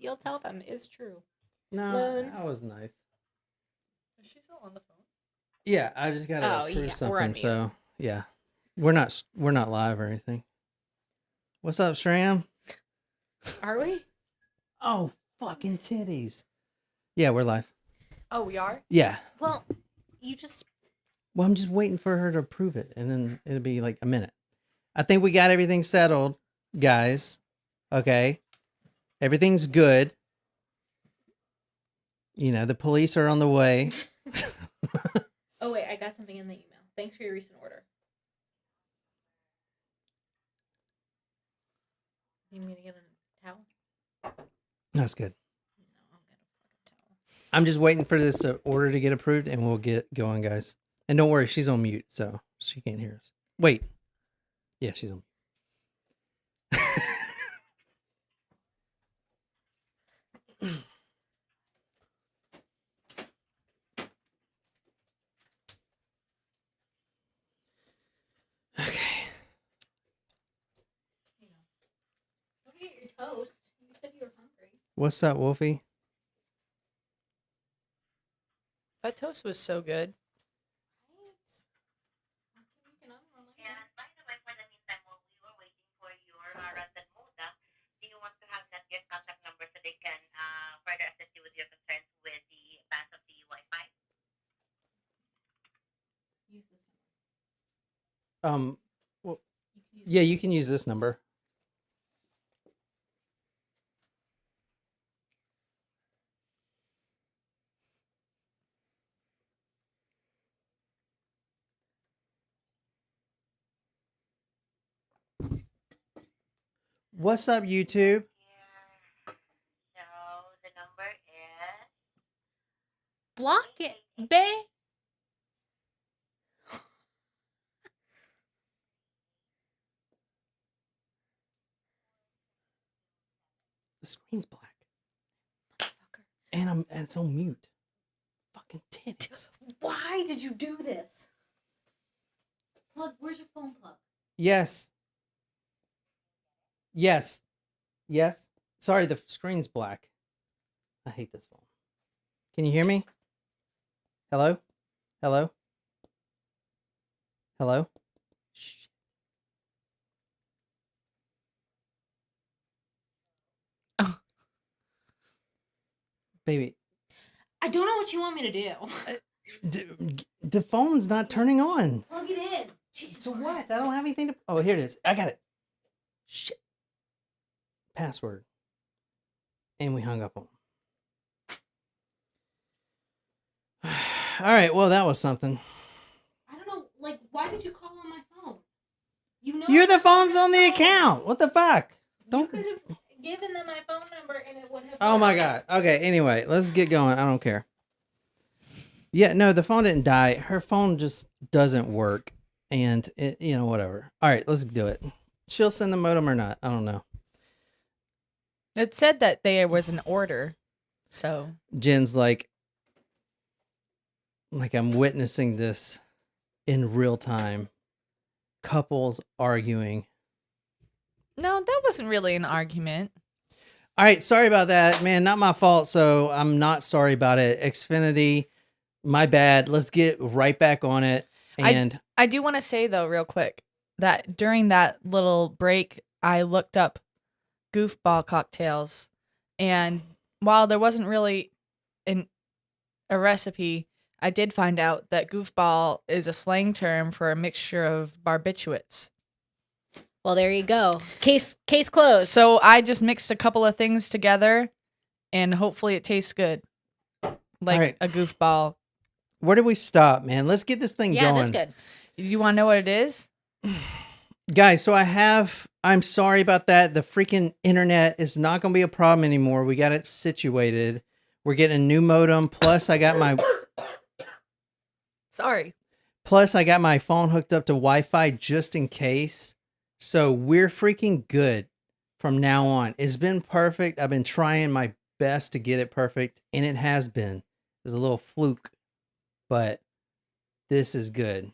you'll tell them is true. No, Loans. that was nice. Is she still on the phone? Yeah, I just gotta approve we're something. on So yeah, we're not live or anything. What's up, Shram? Are we? Oh, fucking titties. Yeah, we're live. Oh, we are? Yeah. Well, you just... Well, I'm just waiting for her to approve it, and then it'll be like a minute. I think we got everything settled, guys. Okay. Everything's good. You know, the police are on the way. Oh, wait, I got something in the email. Thanks for your recent order. You need me to get a towel? That's good. No, I'll get a fucking towel. I'm just waiting for this order to get approved, and we'll get going, guys. And don't worry, she's on mute, so she can't hear us. Wait. Yeah, she's on mute. Okay. Don't eat your toast. You said you were hungry. What's up, Wolfie? That toast was so good. And by the way, for the meantime, while we were waiting for your rented moda, do you want to have that guest contact number so they can further assist you with your concerns with the advance of the Wi-Fi? Use this number. Well, yeah, you can use this number. What's up, YouTube? So the number is... Block it, babe. The screen's black. Motherfucker. And it's on mute. Fucking titties. Why did you do this? Plug, where's your phone plug? Yes. Yes. Yes. Sorry, the screen's black. I hate this phone. Can you hear me? Hello? Hello? Hello? Shh. Oh. Baby. I don't know what you want me to do. The phone's not turning on. Plug it in. Jesus So Christ. what? I don't have anything to... Oh, here it is. I got it. Shit. Password. And we hung up on him. All right. Well, that was something. I don't know. Like, why did you call on my phone? You know You're the phone's on the account. What the fuck? You could have given them my phone number and it would have... Oh my God. Okay. Anyway, let's get going. I don't care. Yeah. No, the phone didn't die. Her phone just doesn't work. And it, whatever. All right. Let's do it. She'll send the modem or not. I don't know. It said that there was an order. So Jen's like I'm witnessing this in real time. Couples arguing. no, that wasn't really an argument. All right, sorry about that, man. Not my fault, so I'm not sorry about it. Xfinity, my bad. Let's get right back on it. And I do want to say though, real quick, that during that little break, I looked up goofball cocktails, and while there wasn't really a recipe, I did find out that goofball is a slang term for a mixture of barbiturates. Well, there you go. Case closed. So I just mixed a couple of things together, and hopefully it tastes good, like right. a goofball. Where did we stop, man? Let's get this thing yeah, going. that's good. You want to know what it is? Guys, so I'm sorry about that. The freaking internet is not going to be a problem anymore. We got it situated. We're getting a new modem. Plus, I got my phone hooked up to Wi-Fi just in case. So we're freaking good from now on. It's been perfect. I've been trying my best to get it perfect, and it has been. There's a little fluke, but this is good.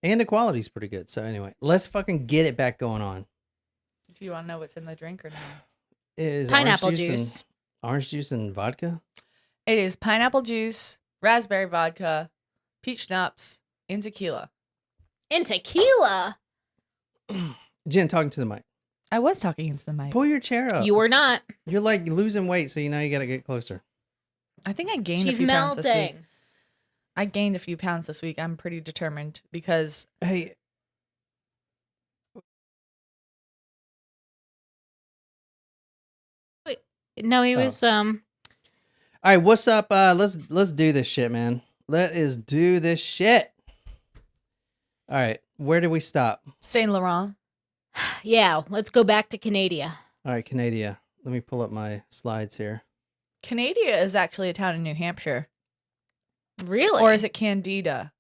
And the quality's pretty good. So anyway, let's fucking get it back going on. Do you want to know what's in the drink or not? Is Pineapple orange juice. Orange juice and vodka? It is pineapple juice, raspberry vodka, peach schnapps, and tequila. And tequila. Jen, talking to the mic. I was talking into the mic. Pull your chair up. You were not. You're like losing weight, so you know you got to get closer. I think I gained She's a few pounds this week. melting. I gained a few pounds this week. I'm pretty determined because Hey, No, he was all right, what's up? Let's do this shit, man. Let us do this shit. All right, where did we stop? Saint Laurent. Yeah, let's go back to Canada. All right, Canada. Let me pull up my slides here. Canada is actually a town in New Hampshire. Really? Or is it Candida?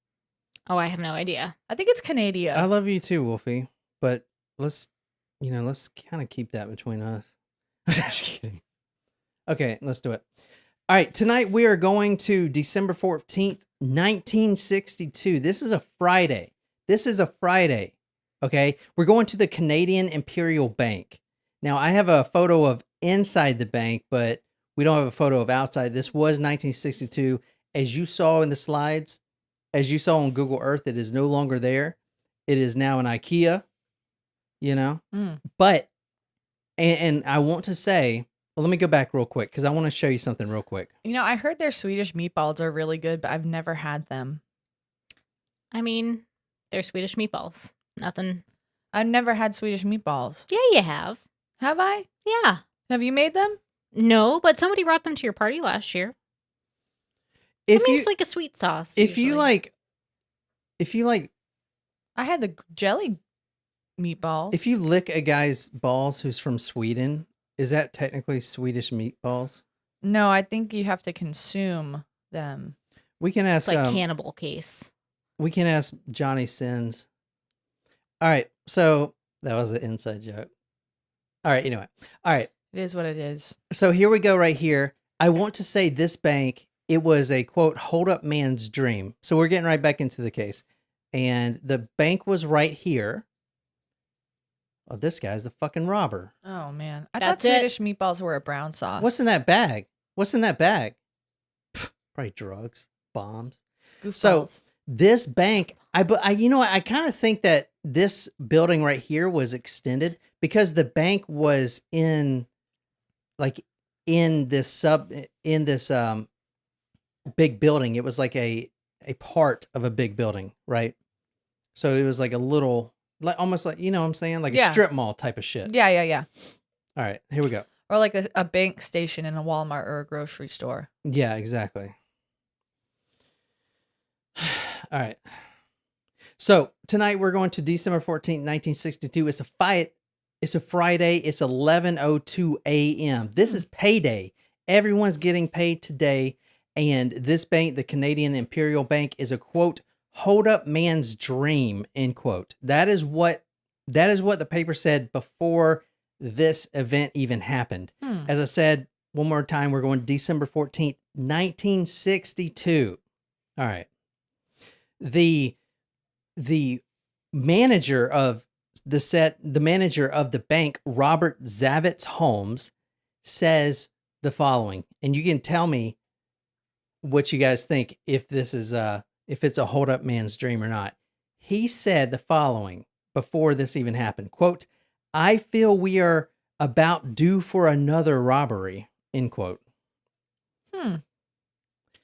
Oh, I have no idea. I think it's Canada. I love you too, Wolfie, but let's kind of keep that between us. Just kidding. Okay, let's do it. All right, tonight we are going to December 14th, 1962. This is a Friday. Okay? We're going to the Canadian Imperial Bank. Now, I have a photo of inside the bank, but we don't have a photo of outside. This was 1962. As you saw in the slides, as you saw on Google Earth, it is no longer there. It is now an IKEA, you know? But, and I want to say, well, let me go back real quick because I want to show you something real quick. You know, I heard their Swedish meatballs are really good, but I've never had them. I mean, they're Swedish meatballs. Nothing. I've never had Swedish meatballs. Yeah, you have. Have I? Yeah. Have you made them? No, but somebody brought them to your party last year. It's like a sweet sauce. If you usually. like, I had the jelly meatballs. if you lick a guy's balls who's from Sweden, is that technically Swedish meatballs? No, I think you have to consume them. We can ask. It's like cannibal case. We can ask Johnny Sins. All right, so that was an inside joke. All right, anyway. All right, It is what it is. so here we go right here. I want to say this bank, it was a, quote, hold-up man's dream. So we're getting right back into the case. And the bank was right here. Oh, this guy's the fucking robber. Oh, man. I That's thought it. Swedish meatballs were a brown sauce. What's in that bag? Pff, probably drugs, bombs. Goofballs. So this bank, I kind of think that this building right here was extended because the bank was in this big building. It was like a part of a big building, right? So it was like a little, like almost like, you know what I'm saying? Like Yeah. a strip mall type of shit. Yeah. All right, here we go. Or like a bank station in a Walmart or a grocery store. Yeah, exactly. All right. So tonight we're going to December 14th, 1962. It's a Friday. It's 11:02 a.m. This is payday. Everyone's getting paid today. And this bank, the Canadian Imperial Bank, is a, quote, hold up man's dream, end quote. That is what the paper said before this event even happened. As I said, one more time, we're going December 14th, 1962. All right. The manager of the manager of the bank, Robert Zavitz Holmes, says the following, and you can tell me what you guys think if this is if it's a hold up man's dream or not. He said the following before this even happened, quote, I feel we are about due for another robbery, end quote.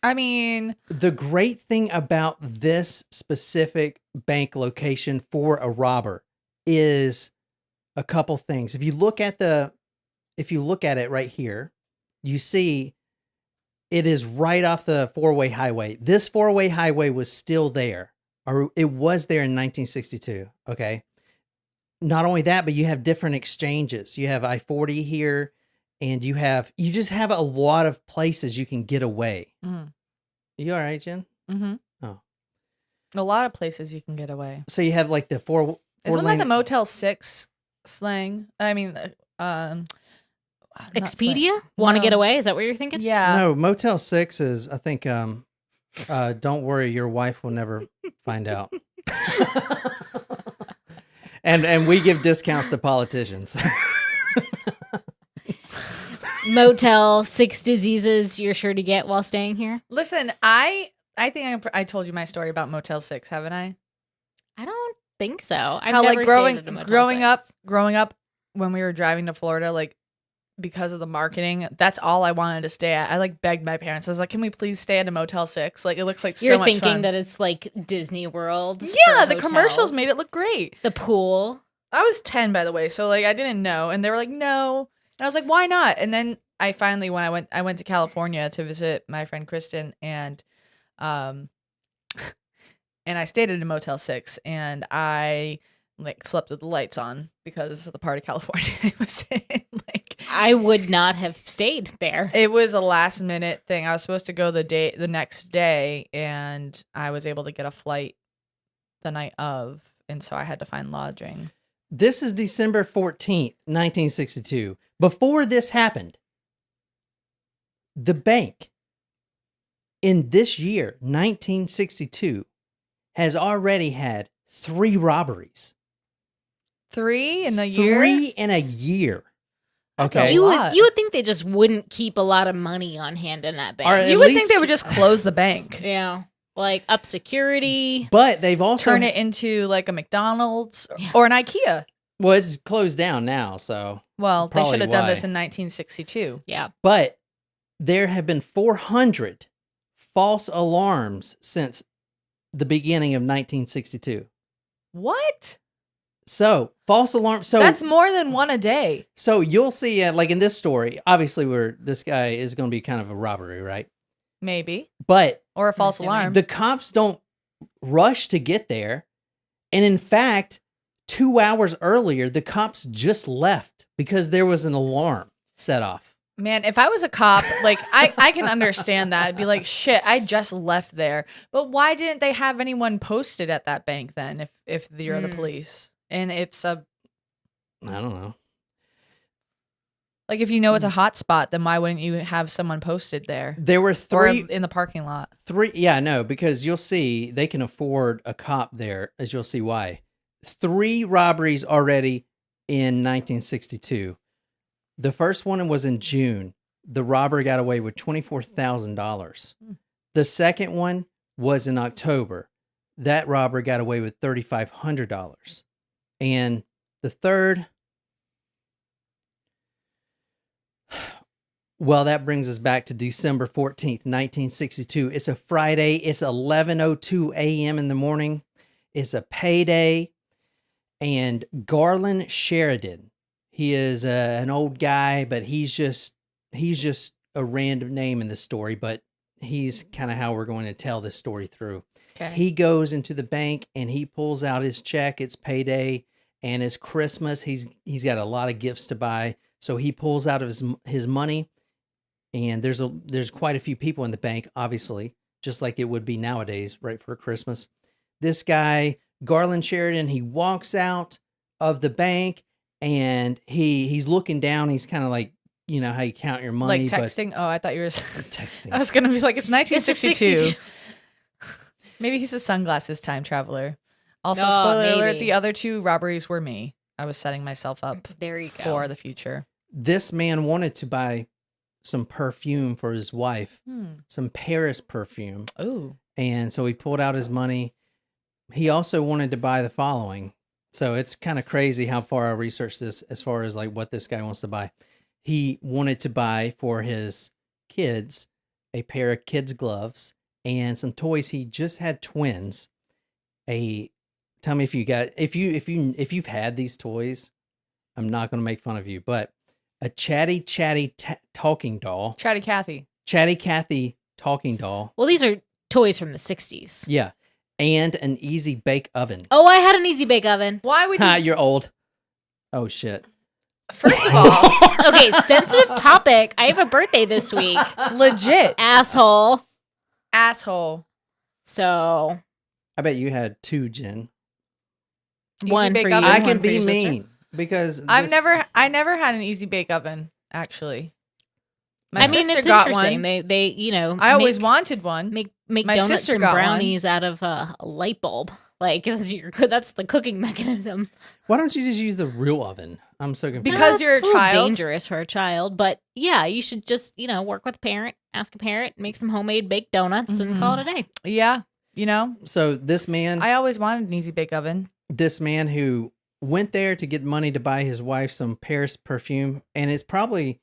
I mean, The great thing about this specific bank location for a robber is a couple things. If you look at it right here, you see it is right off the four-way highway. This four-way highway was still there, or it was there in 1962. Okay. Not only that, but you have different exchanges. You have I-40 here, and you just have a lot of places you can get away. You all right, Jen? mm-hmm. Oh. A lot of places you can get away. So you have like the four Isn't lane. that the Motel 6 slang? I mean, not Expedia? slang. Want to No. get away? Is that what you're thinking? Yeah. No, Motel 6 is, I think, don't worry, your wife will never find out. And we give discounts to politicians. Motel 6 diseases you're sure to get while staying here? Listen, I think I told you my story about Motel 6, haven't I? I don't think so. I've How never like stayed at a Motel growing up when we were driving to Florida, like because of the marketing, that's all I wanted to stay at. I like begged my parents. I was like, "Can we please stay at a Motel 6? Like it looks like You're so much thinking fun." that it's like Disney World. Yeah, for the hotels. commercials made it look great. The pool. I was 10, by the way, so like I didn't know, and they were like, "No," and I was like, "Why not?" And then I finally, when I went to California to visit my friend Kristen, and and I stayed at a Motel 6, and I like slept with the lights on because of the part of California I was in. Like I would not have stayed there. it was a last minute thing. I was supposed to go the next day, and I was able to get a flight the night of, and so I had to find lodging. This is December 14th, 1962. Before this happened, the bank in this year, 1962, has already had 3 robberies. 3 in a year? 3 in a year. That's Okay. a You lot. would think they just wouldn't keep a lot of money on hand in that bank. Or at You would think least- they would just close the bank, Yeah. Like up security. But they've also turn it into like a McDonald's Yeah. or an IKEA. Well, it's closed down now, so Well, they Probably should have done this why. in 1962. Yeah. but there have been 400 false alarms since the beginning of 1962. What? So, false alarms. So That's more than one a day. So you'll see, like in this story, obviously, where this guy is going to be kind of a robbery, right? Maybe. But Or a false assuming. alarm. the cops don't rush to get there, and in fact, 2 hours earlier, the cops just left because there was an alarm set off. Man, if I was a cop, like I can understand that. I'd be like, shit, I just left there. But why didn't they have anyone posted at that bank then if you're the police? And it's a I don't know. like if you know it's a hot spot, then why wouldn't you have someone posted there? There were Or 3, in the parking lot. yeah, no, because you'll see they can afford a cop there, as you'll see why. 3 robberies already in 1962. The first one was in June. The robber got away with $24,000. The second one was in October. That robber got away with $3,500. And the third, well, that brings us back to December 14th, 1962. It's a Friday. It's 11:02 a.m. in the morning. It's a payday. And Garland Sheridan, he is an old guy, but he's just a random name in the story, but he's kind of how we're going to tell this story through. Okay. He goes into the bank and he pulls out his check. It's payday and it's Christmas. He's got a lot of gifts to buy, so he pulls out of his money. And there's quite a few people in the bank, obviously, just like it would be nowadays, right, for Christmas. This guy, Garland Sheridan, he walks out of the bank and he's looking down. He's kind of like, you know how you count your money, Like texting? Oh, I thought you were texting. I was going to be like, it's 1962. 62. Maybe he's a sunglasses time traveler. Also, Oh, spoiler alert, maybe. the other 2 robberies were me. I was setting myself up There you go. for the future. This man wanted to buy some perfume for his wife, some Paris perfume. Ooh. And so he pulled out his money. He also wanted to buy the following. So it's kind of crazy how far I researched this as far as like what this guy wants to buy. He wanted to buy for his kids a pair of kids' gloves and some toys. He just had twins. Tell me if you've had these toys. I'm not going to make fun of you, but a chatty talking doll. Chatty Cathy. Chatty Cathy talking doll. Well, these are toys from the 60s. Yeah. And an easy bake oven. Oh, I had an easy bake oven. Why would Ha, you? you're old. Oh, shit. First of all, Okay, sensitive topic. I have a birthday this week. legit Asshole. asshole. So, I bet you had 2, Jen. One bake for you. oven, I one can for be your sister? mean because I never had an easy bake oven, actually. My I mean, sister it's got interesting. one. I always wanted one. make My donuts sister and got one. brownies out of a light bulb. Like that's the cooking mechanism. Why don't you just use the real oven? I'm so confused. Because you're a It's little child? dangerous for a child, but yeah, you should just work with a parent, ask a parent, make some homemade baked donuts, and call it a day. Yeah. You know, So this man, I always wanted an easy bake oven. this man who went there to get money to buy his wife some Paris perfume, and it's probably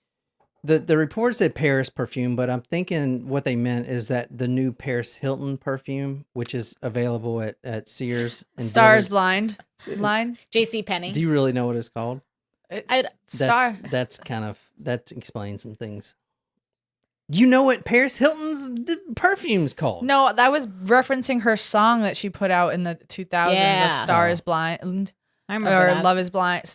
the report said Paris perfume, but I'm thinking what they meant is that the new Paris Hilton perfume, which is available at Sears and Stars Dillard's. Blind line. J.C. Penney. Do you really know what it's called? It's Star. That explains some things. You know what Paris Hilton's perfume's called? No, that was referencing her song that she put out in the 2000s. Yeah. A Star is Blind. I remember Or that. Love is Blind. A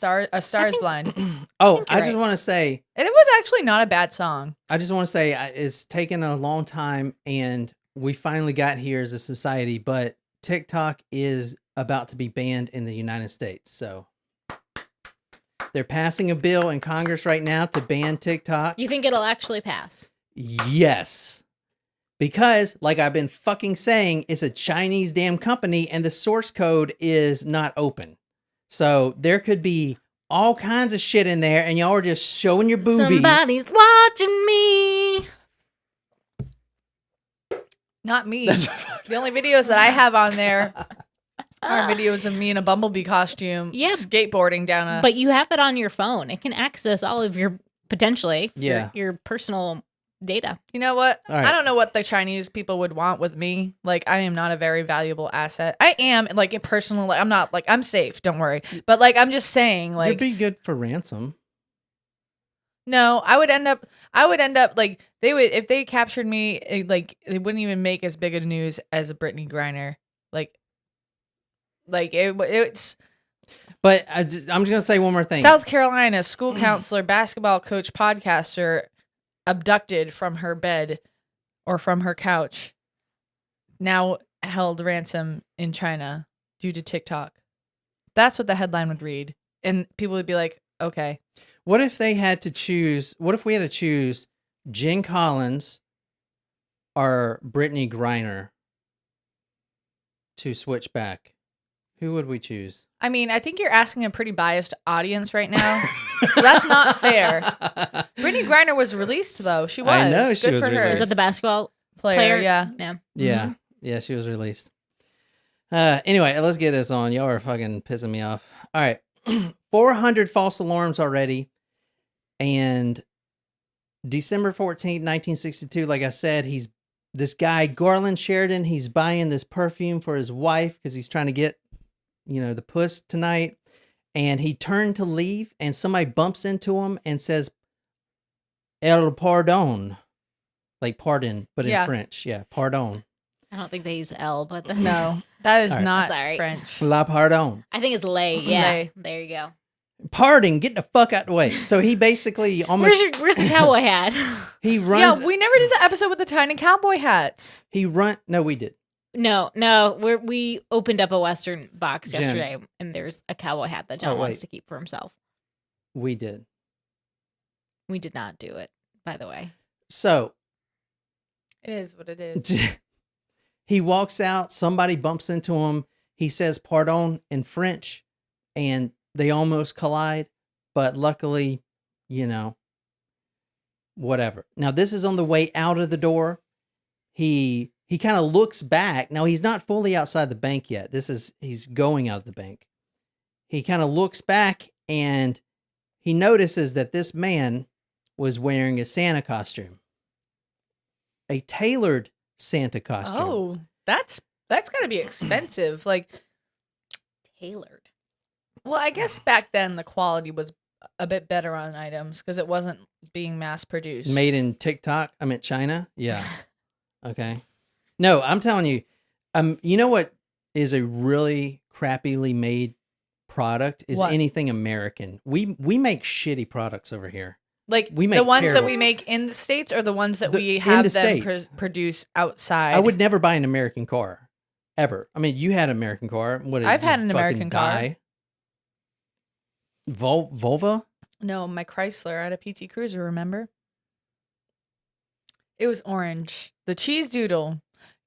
Star is Blind. Oh, you're I just right. want to say, And it was actually not a bad song. it's taken a long time, and we finally got here as a society. But TikTok is about to be banned in the United States, so they're passing a bill in Congress right now to ban TikTok. You think it'll actually pass? Yes. Because, like I've been fucking saying, it's a Chinese damn company and the source code is not open. So there could be all kinds of shit in there and y'all are just showing your boobies. Somebody's watching me. Not me. The only videos that I have on there are videos of me in a bumblebee costume, Yeah. skateboarding down a. But you have it on your phone. It can access all of your, potentially, Yeah. your personal data. You know what? All right. I don't know what the Chinese people would want with me. Like, I am not a very valuable asset. I am, like, personally, I'm not, like, I'm safe. Don't worry. But, like, I'm just saying, It'd like, be good for ransom. no, I would end up, like, they would, if they captured me, like, it wouldn't even make as big a news as a Brittany Griner. It's But I'm just going to say one more thing. South Carolina school counselor, basketball coach, podcaster abducted from her bed or from her couch, now held ransom in China due to TikTok. That's what the headline would read. And people would be like, okay. What if they had to choose? What if we had to choose Jen Collins or Brittany Griner to switch back? Who would we choose? I mean, I think you're asking a pretty biased audience right now. So that's not fair. Brittany Griner was released, though. She was. I know she Good was for her. released. Is that the basketball player? Yeah. Yeah. Yeah. Yeah, she was released. Anyway, let's get this on. Y'all are fucking pissing me off. All right. 400 false alarms already. And December 14th, 1962, like I said, this guy, Garland Sheridan, he's buying this perfume for his wife because he's trying to get, the puss tonight. And he turned to leave and somebody bumps into him and says, El pardon. Like pardon, but in French. Yeah, pardon. I don't think they use L, but that's... No, that is All right. not Sorry. French. La pardon. I think it's lay. Yeah. Lay. There you go. Pardon, get the fuck out the way. So he basically almost Where's the cowboy hat? he runs. Yeah, we never did the episode with the tiny cowboy hats. No, we did. No, we opened up a Western box Jen. yesterday, and there's a cowboy hat that John Oh, wants wait. to keep for himself. We did. We did not do it, by the way. So It is what it is. he walks out, somebody bumps into him. He says pardon in French, and they almost collide, but luckily, whatever. Now, this is on the way out of the door. He kind of looks back. Now, he's not fully outside the bank yet. He's going out of the bank. He kind of looks back, and he notices that this man was wearing a Santa costume. A tailored Santa costume. Oh, that's got to be expensive. Like, Tailored. well, I guess back then the quality was a bit better on items because it wasn't being mass produced. Made in TikTok? I meant China? Yeah. Okay. No, I'm telling you, you know what is a really crappily made product is What? anything American. We make shitty products over here. Like we make the ones that terrible- we make in the States or the ones that The- we in have the them States. produce outside. I would never buy an American car. Ever. I mean, you had an American car. What, did it I've had just an fucking American car. die? Volvo? No, my Chrysler. I had a PT Cruiser, remember? It was orange. The cheese doodle.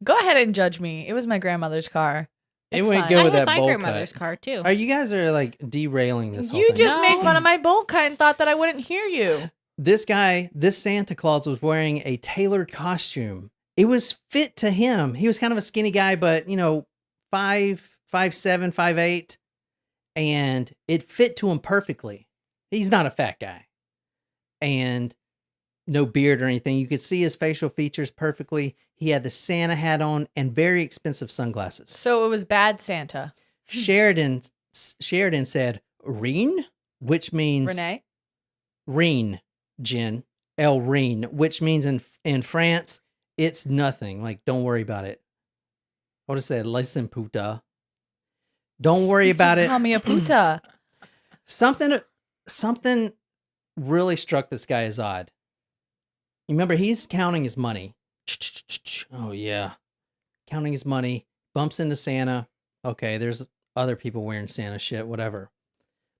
Go ahead and judge me. It was my grandmother's car. It It's wouldn't fine. go I with had that my bowl grandmother's cut. car too. You guys are like derailing this whole You thing. just made No. fun of my bowl cut and thought that I wouldn't hear you. This guy, this Santa Claus was wearing a tailored costume. It was fit to him. He was kind of a skinny guy, but 5'7", 5'8", and it fit to him perfectly. He's not a fat guy. And no beard or anything. You could see his facial features perfectly. He had the Santa hat on and very expensive sunglasses. So it was bad Santa. Sheridan said, Reen, which means Renee? Reen, Jen, El Reen, which means in France, it's nothing. Like, don't worry about it. What did I say? Listen, puta. Don't worry about Just it. call me a puta. Something really struck this guy as odd. You remember, he's counting his money. Oh, yeah. Counting his money. Bumps into Santa. Okay, there's other people wearing Santa shit, whatever.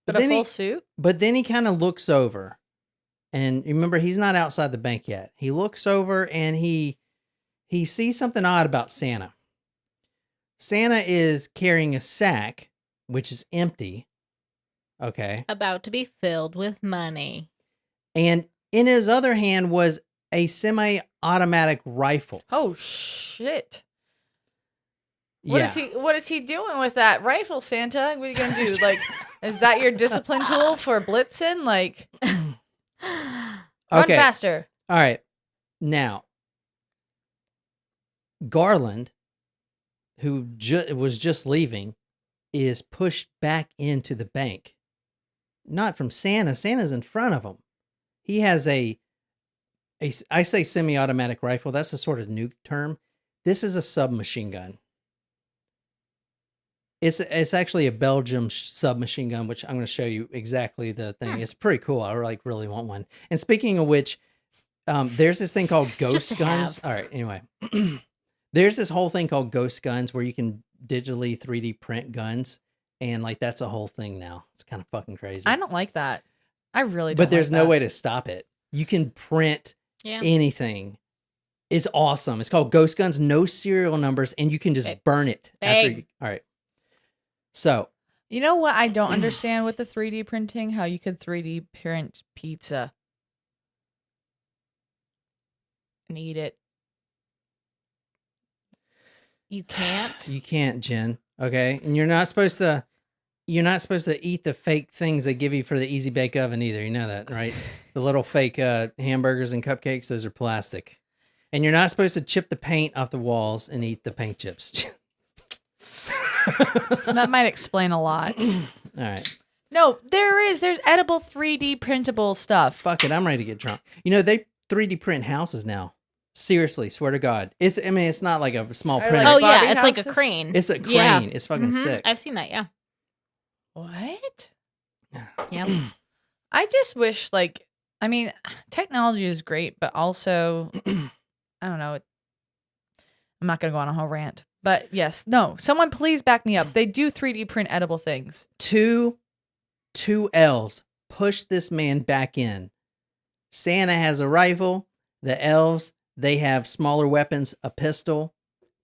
But a full suit? But then he kind of looks over. And remember, he's not outside the bank yet. He looks over and he sees something odd about Santa. Santa is carrying a sack, which is empty. Okay. About to be filled with money. And in his other hand was a semi-automatic rifle. Oh, shit. Yeah. What is he doing with that rifle, Santa? What are you going to do? Like, is that your discipline tool for blitzing? Like, run Okay. faster. All right. Now, Garland, who was just leaving, is pushed back into the bank. Not from Santa. Santa's in front of him. He has I say semi-automatic rifle. That's a sort of nuke term. This is a submachine gun. It's actually a Belgium submachine gun, which I'm going to show you exactly the thing. It's pretty cool. I really want one. And speaking of which, there's this thing called ghost guns. All right. Anyway, there's this whole thing called ghost guns where you can digitally 3D print guns, and like that's a whole thing now. It's kind of fucking crazy. I don't like that. I really don't. But there's like no that. way to stop it. You can print Yeah. anything. It's awesome. It's called ghost guns, no serial numbers, and you can just burn it. All right. So, You know what I don't understand with the 3D printing? How you could 3D print pizza and eat it. You can't. you can't, Jen. Okay, and you're not supposed to eat the fake things they give you for the Easy Bake Oven either. You know that, right? The little fake hamburgers and cupcakes, those are plastic. And you're not supposed to chip the paint off the walls and eat the paint chips. That might explain a lot. All right. No, there's edible 3D printable stuff. Fuck it, I'm ready to get drunk. They 3D print houses now. Seriously, swear to God. It's not like a small Or printer. like Oh Barbie yeah, it's like a houses? crane. It's a crane. Yeah. It's fucking Mhm. sick. I've seen that. Yeah. What? Yeah. I just wish, technology is great, but also, I don't know. I'm not going to go on a whole rant. But yes, no, someone please back me up. They do 3D print edible things. Two elves push this man back in. Santa has a rifle. The elves, they have smaller weapons, a pistol,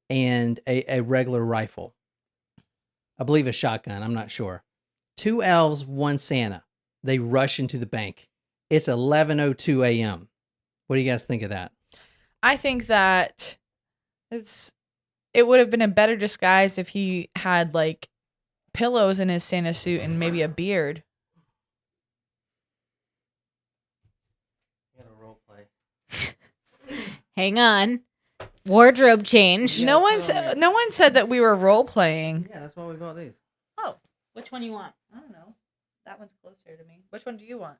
and a regular rifle. I believe a shotgun. I'm not sure. 2 elves, 1 Santa. They rush into the bank. It's 11:02 a.m. What do you guys think of that? I think that it would have been a better disguise if he had like pillows in his Santa suit and maybe a beard. Hang on. Wardrobe change. Yeah, No one put on no one said that we were role playing. Yeah, that's why we bought these. Oh, Which one you want? I don't know. That one's closer to me. Which one do you want?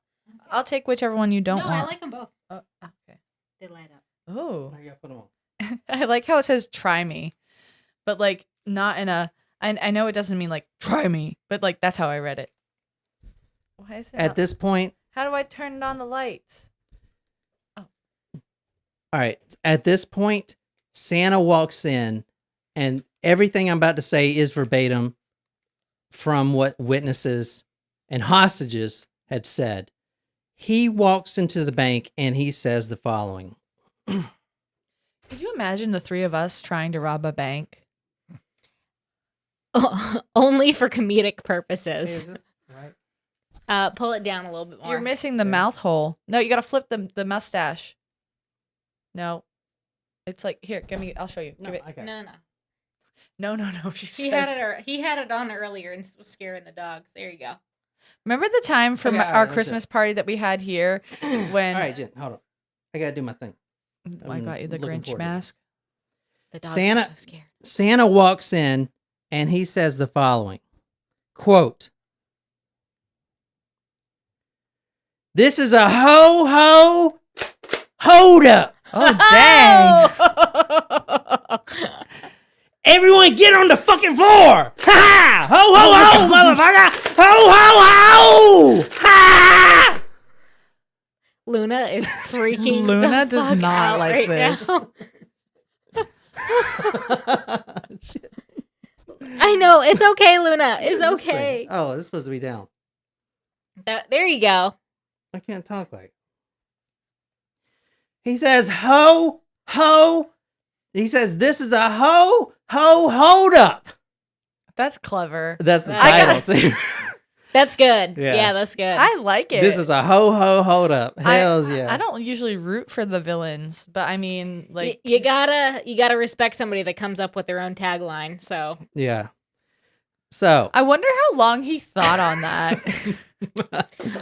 I'll take whichever one you don't no, want. I like them both. Oh, okay. They light up. Oh. Now you gotta put them on. I like how it says try me, but like not in a. I know it doesn't mean like try me, but like that's how I read it. Why is it? At this point, How do I turn on the lights? all right. At this point, Santa walks in, and everything I'm about to say is verbatim from what witnesses and hostages had said. He walks into the bank and he says the following. Could you imagine the three of us trying to rob a bank? only for comedic purposes. Is this right? Pull it down a little bit more. You're missing the mouth hole. No, you got to flip the mustache. No. It's like, here, give me, I'll show you. No, Give it. okay. No. No. She He says. he had it on earlier and was scaring the dogs. There you go. Remember the time from Okay, all right, our that's Christmas party that we had here when All right, Jen, hold on. I gotta do my thing. I got you the looking Grinch forward to mask? The dogs Santa- are so scared. Santa walks in and he says the following, quote, "This is a ho holdup. Oh, dang. Everyone get on the fucking floor. Ha ha! Ho ho, motherfucker. Ho ha! Luna is freaking. Luna the does fuck not out like right this. now. Shit. I know. It's okay, Luna. It's What is this thing? okay. Oh, it's supposed to be down. There you go. I can't talk like. He says ho. He says this is a ho holdup. That's clever. That's the I title. gotta That's good. Yeah. Yeah, that's good. I like it. This is a ho holdup. Hells yeah. I don't usually root for the villains, but I mean, like, you gotta respect somebody that comes up with their own tagline. So Yeah. So I wonder how long he thought on that.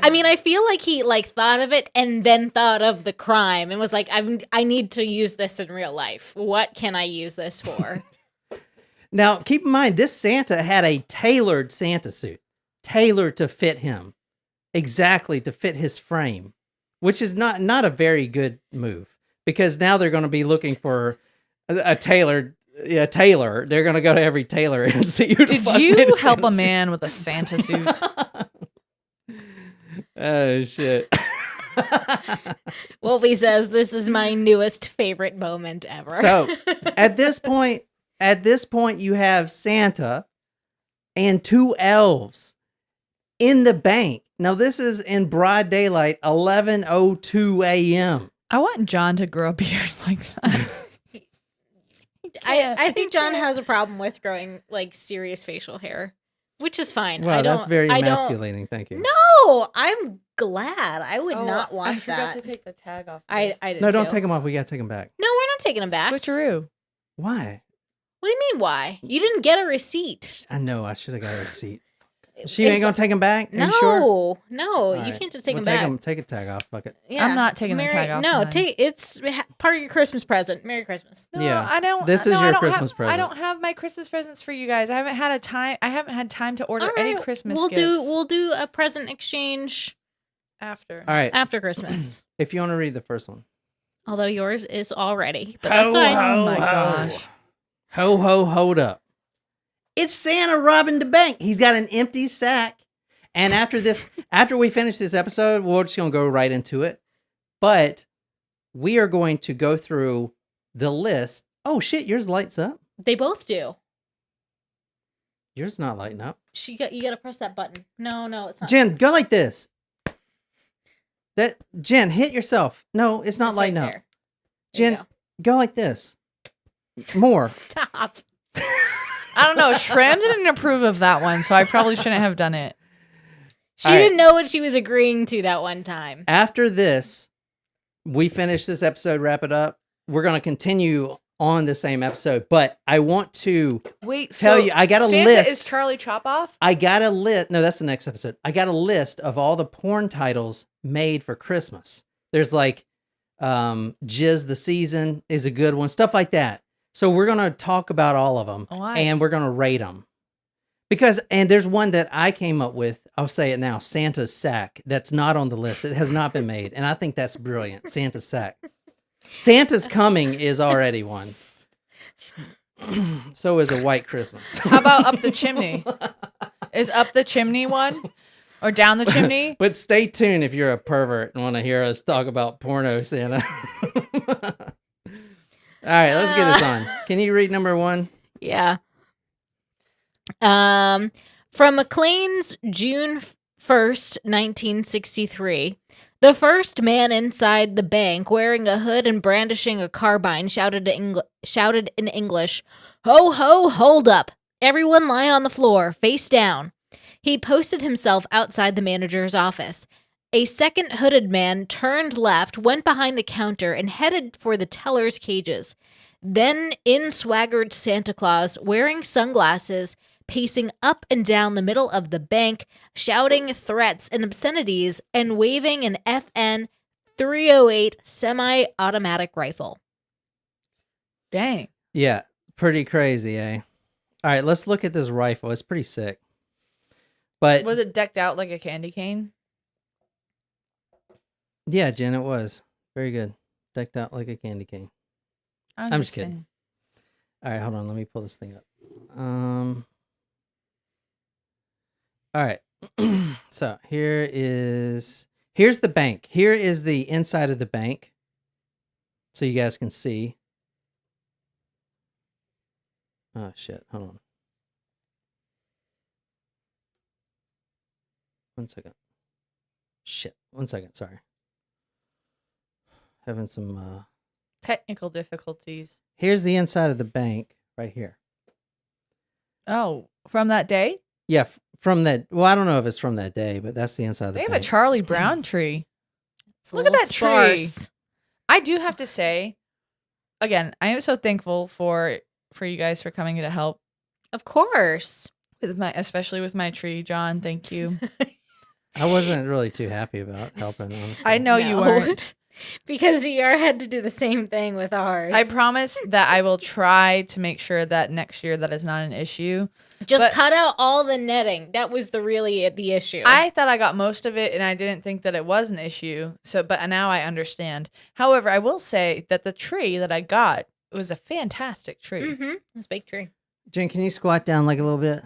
I mean, I feel like he thought of it and then thought of the crime and was like, I need to use this in real life. What can I use this for? now keep in mind this Santa had a tailored Santa suit. Tailored to fit him. Exactly to fit his frame. Which is not a very good move. Because now they're gonna be looking for a tailor. They're gonna go to every tailor and see who. Did you help a man with a Santa suit? Oh shit. Wolfie says this is my newest favorite moment ever. So at this point, you have Santa and two elves in the bank. Now this is in broad daylight, 11:02 a.m. I want John to grow a beard like that. I think John has a problem with growing serious facial hair, which is fine. Wow, that's very emasculating. Thank you. No, I'm glad. I would not want I forgot that. to take the tag off. I did No, don't too. take them off. We gotta take them back. No, we're not taking them back. Switcheroo. Why? What do you mean? Why? You didn't get a receipt. I know. I should have got a receipt. She ain't gonna take them back. Are No, you sure? no, All you right. can't just take We'll them back. Take a tag off. Fuck it. Yeah. I'm not taking the tag off No, mine. it's part of your Christmas present. Merry Christmas. No, Yeah. I don't. This no, is I your don't Christmas have, present. I don't have my Christmas presents for you guys. I haven't had time to order All any right, Christmas we'll gifts. We'll do a present exchange after. All right. after Christmas. If you want to read the first one. Although yours is already, but that's fine. Oh my gosh. Ho hold up. It's Santa robbing the bank. He's got an empty sack. And after we finish this episode, we're just gonna go right into it. But we are going to go through the list. Oh shit, yours lights up. They both do. Yours not lighting up. You got to press that button. No, it's not. Jen, go like this. Jen, hit yourself. No, it's not It's lighting right up. there. There you Jen, go like this. More. Stop. I don't know. Shram didn't approve of that one, so I probably shouldn't have done it. She All right. didn't know what she was agreeing to that one time. After this, we finish this episode, wrap it up. We're going to continue on the same episode, but I want to Wait, tell so you, I got a Santa list. is Charlie Chopoff? I got a list. No, that's the next episode. I got a list of all the porn titles made for Christmas. There's Jizz the Season is a good one, stuff like that. So we're going to talk about all of them Why? and we're going to rate them. And there's one that I came up with, I'll say it now, Santa's Sack. That's not on the list. It has not been made. And I think that's brilliant. Santa's Sack. Santa's Coming is already one. So is A White Christmas. How about Up the Chimney? Is Up the Chimney one? Or Down the Chimney? But stay tuned if you're a pervert and want to hear us talk about porno Santa. All right, let's get this on. Can you read number one? Yeah. From McLean's June 1st, 1963, the first man inside the bank wearing a hood and brandishing a carbine shouted in English, "Ho, ho, hold up. Everyone lie on the floor, face down. He posted himself outside the manager's office. A second hooded man turned left, went behind the counter, and headed for the teller's cages. Then in swaggered Santa Claus, wearing sunglasses, pacing up and down the middle of the bank, shouting threats and obscenities, and waving an FN 308 semi-automatic rifle. Dang. Yeah, pretty crazy, eh? All right, let's look at this rifle. It's pretty sick. But Was it decked out like a candy cane? yeah, Jen, it was. Very good. Decked out like a candy cane. I'm just kidding. saying. All right, hold on. Let me pull this thing up. All right. So here's the bank. Here is the inside of the bank. So you guys can see. Oh, shit. Hold on. 1 second. Shit. 1 second. Sorry. Having some... Technical difficulties. Here's the inside of the bank right here. Oh, from that day? Yeah, from that... Well, I don't know if it's from that day, but that's the inside of the They have bank. a Charlie Brown tree. It's a Look at little that tree. sparse. I do have to say, again, I am so thankful for you guys for coming to help Of course. with especially with my tree, John. Thank you. I wasn't really too happy about helping, honestly. I know you weren't. Because ER had to do the same thing with ours. I promise that I will try to make sure that next year that is not an issue. Just but- cut out all the netting. That was the issue. I thought I got most of it, and I didn't think that it was an issue. So, but now I understand. However, I will say that the tree that I got was a fantastic tree. Mm-hmm. It's a big tree. Jen, can you squat down like a little bit?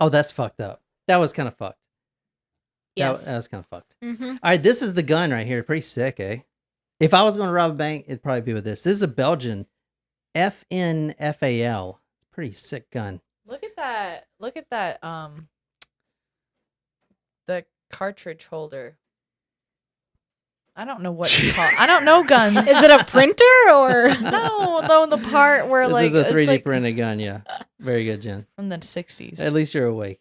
Oh, that's fucked up. That was kind of fucked. Yes. That was kind of fucked. Mm-hmm. All right, this is the gun right here. Pretty sick, eh? If I was going to rob a bank, it'd probably be with this. This is a Belgian FNFAL. Pretty sick gun. Look at that. Look at that. The cartridge holder. I don't know what to call it. I don't know guns. Is it a printer or? No, though the part where This like is a it's 3D like printed gun, yeah. Very good, Jen. from the 60s. At least you're awake.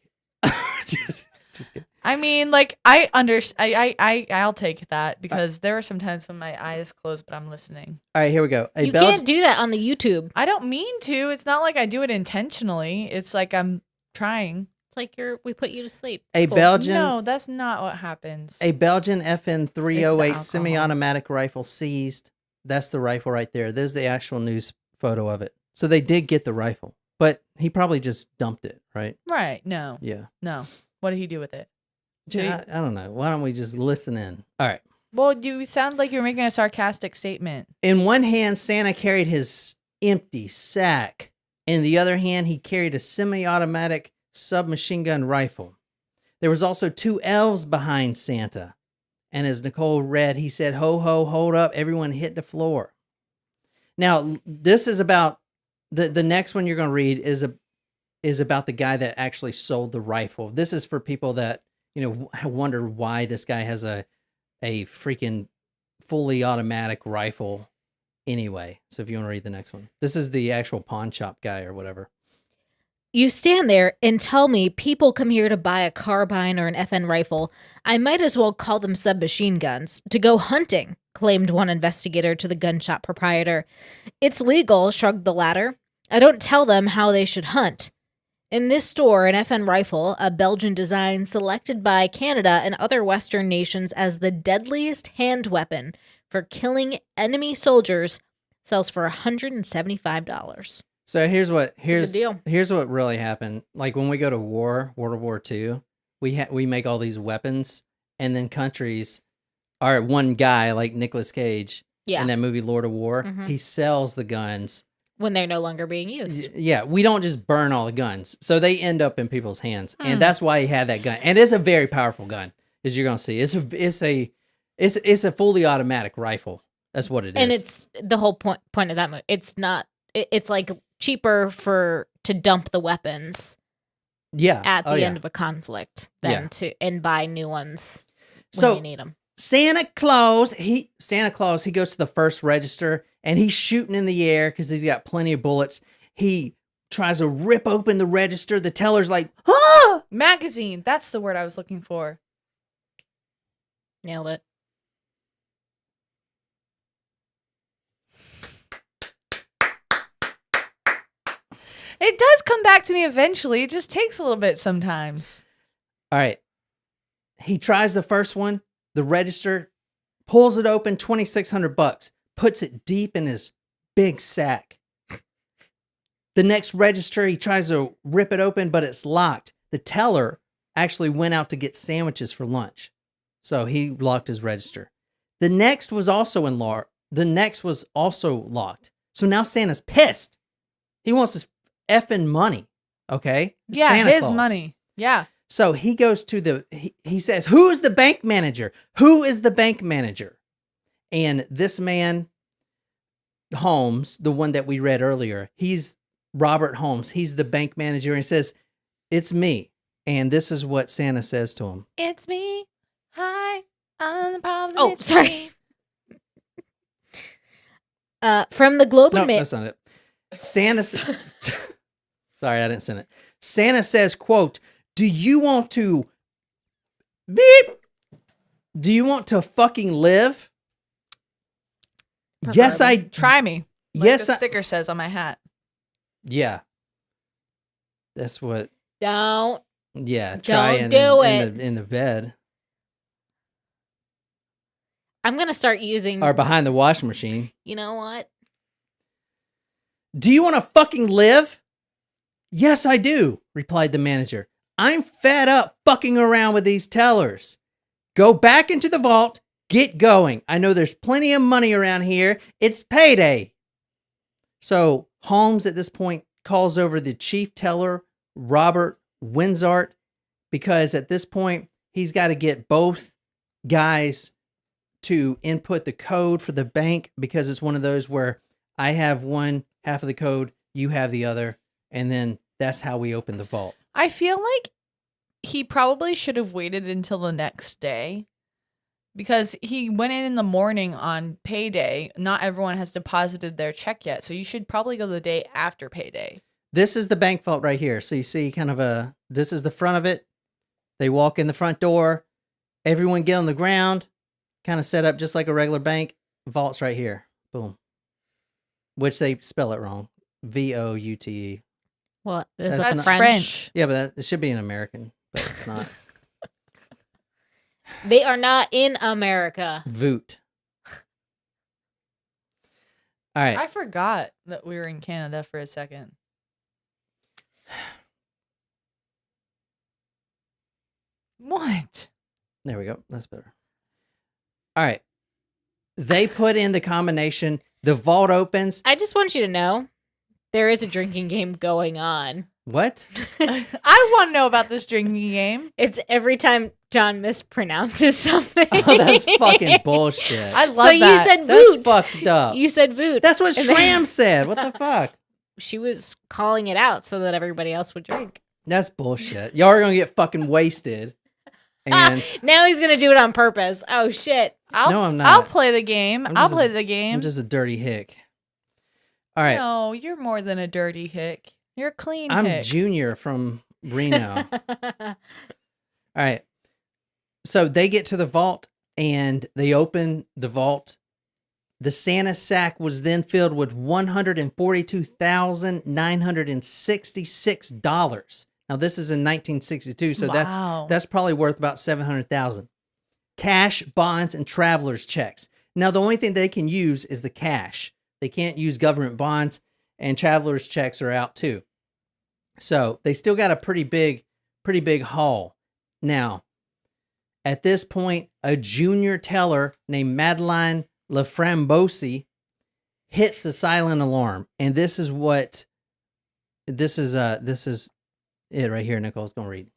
just kidding. I mean, like I understand. I'll take that because there are some times when my eyes close, but I'm listening. All right, here we go. You can't do that on the YouTube. I don't mean to. It's not like I do it intentionally. It's like I'm trying. It's like we put you to sleep. A It's cool. Belgian No, that's not what happens. A Belgian FN It's 308 alcohol. semi-automatic rifle seized. That's the rifle right there. There's the actual news photo of it. So they did get the rifle, but he probably just dumped it, right? Right? No, Yeah. no. What did he do with it? I don't know. Why don't we just listen in? All right. Well, you sound like you're making a sarcastic statement. In one hand, Santa carried his empty sack. In the other hand, he carried a semi-automatic submachine gun rifle. There was also 2 elves behind Santa. And as Nicole read, he said, "Ho, ho, hold up. Everyone hit the floor." Now, this is about, the next one you're going to read is about the guy that actually sold the rifle. This is for people that, wonder why this guy has a freaking fully automatic rifle anyway. So if you want to read the next one. This is the actual pawn shop guy or whatever. You stand there and tell me people come here to buy a carbine or an FN rifle. I might as well call them submachine guns to go hunting, claimed one investigator to the gun shop proprietor. It's legal, shrugged the latter. I don't tell them how they should hunt. In this store, an FN rifle, a Belgian design selected by Canada and other Western nations as the deadliest hand weapon for killing enemy soldiers, sells for $175. So here's what deal. here's what really happened. Like when we go to war, World War II, we make all these weapons, and then countries are one guy like Nicolas Cage Yeah. in that movie Lord of War. Mhm. He sells the guns. When they're no longer being used. Yeah, we don't just burn all the guns, so they end up in people's hands, Hmm. and that's why he had that gun. And it's a very powerful gun, as you're gonna see. It's a fully automatic rifle. That's what it is. And it's the whole point of that movie. It's not. It's like cheaper to dump the weapons yeah at the Oh, yeah. end of a conflict than Yeah. to buy new ones when So you need them. Santa Claus, he goes to the first register and he's shooting in the air because he's got plenty of bullets. He tries to rip open the register. The teller's like, ah! Magazine. That's the word I was looking for. Nailed it. It does come back to me eventually. It just takes a little bit sometimes. All right. He tries the first one, the register, pulls it open, $2,600, puts it deep in his big sack. The next register, he tries to rip it open, but it's locked. The teller actually went out to get sandwiches for lunch. So he locked his register. The next was also locked. So now Santa's pissed. He wants his effing money. Okay? Yeah, Santa his Claus. money. Yeah. So he goes to he says, "Who is the bank manager? Who is the bank manager?" And this man, Holmes, the one that we read earlier, he's Robert Holmes. He's the bank manager. And he says, "It's me." And this is what Santa says to him. It's me. Hi. On the problem. Oh, sorry. From the Globe No, and Mail. that's not it. Santa says, sorry, I didn't send it. Santa says, quote, "Do you want to beep? Do you want to fucking live?" Yes, Preferably. Try me. Like yes, the sticker says on my hat. Yeah. That's what. Don't. Yeah, Don't try do in the bed I'm going to start using. or behind the washing machine. You know what? "Do you want to fucking live?" "Yes, I do," replied the manager. "I'm fed up fucking around with these tellers. Go back into the vault. Get going. I know there's plenty of money around here. It's payday." So Holmes at this point calls over the chief teller, Robert Winsart, because at this point he's got to get both guys to input the code for the bank, because it's one of those where I have one half of the code, you have the other, and then that's how we open the vault. I feel like he probably should have waited until the next day, because he went in the morning on payday. Not everyone has deposited their check yet, so you should probably go the day after payday. This is the bank vault right here. So you see this is the front of it. They walk in the front door. Everyone get on the ground, kind of set up just like a regular bank. Vault's right here. Boom. Which they spell it wrong. VOUTE. What? Is That's that not- French? Yeah, but it should be in American, but it's not. They are not in America. Voot. All right. I forgot that we were in Canada for a second. What? There we go. That's better. All right. They put in the combination. The vault opens. I just want you to know there is a drinking game going on. What? I want to know about this drinking game. It's every time John mispronounces something. Oh, that's fucking bullshit. I love So that. you said That's voot. fucked up. You said voot. That's what And then- Shram said. What the fuck? She was calling it out so that everybody else would drink. That's bullshit. Y'all are gonna get fucking wasted. And Now he's gonna do it on purpose. Oh shit! no, I'm not. I'll play the game. I'm I'll just a- play the game. I'm just a dirty hick. All right. No, you're more than a dirty hick. You're a clean I'm hick. Junior from Reno. All right. So they get to the vault and they open the vault. The Santa sack was then filled with $142,966. Now this is in 1962, so Wow. that's probably worth about $700,000. Cash, bonds, and traveler's checks. Now the only thing they can use is the cash. They can't use government bonds, and traveler's checks are out too. So they still got a pretty big haul. Now, at this point, a junior teller named Madeline Laframbosi hits the silent alarm, and this is it right here. Nicole's gonna read.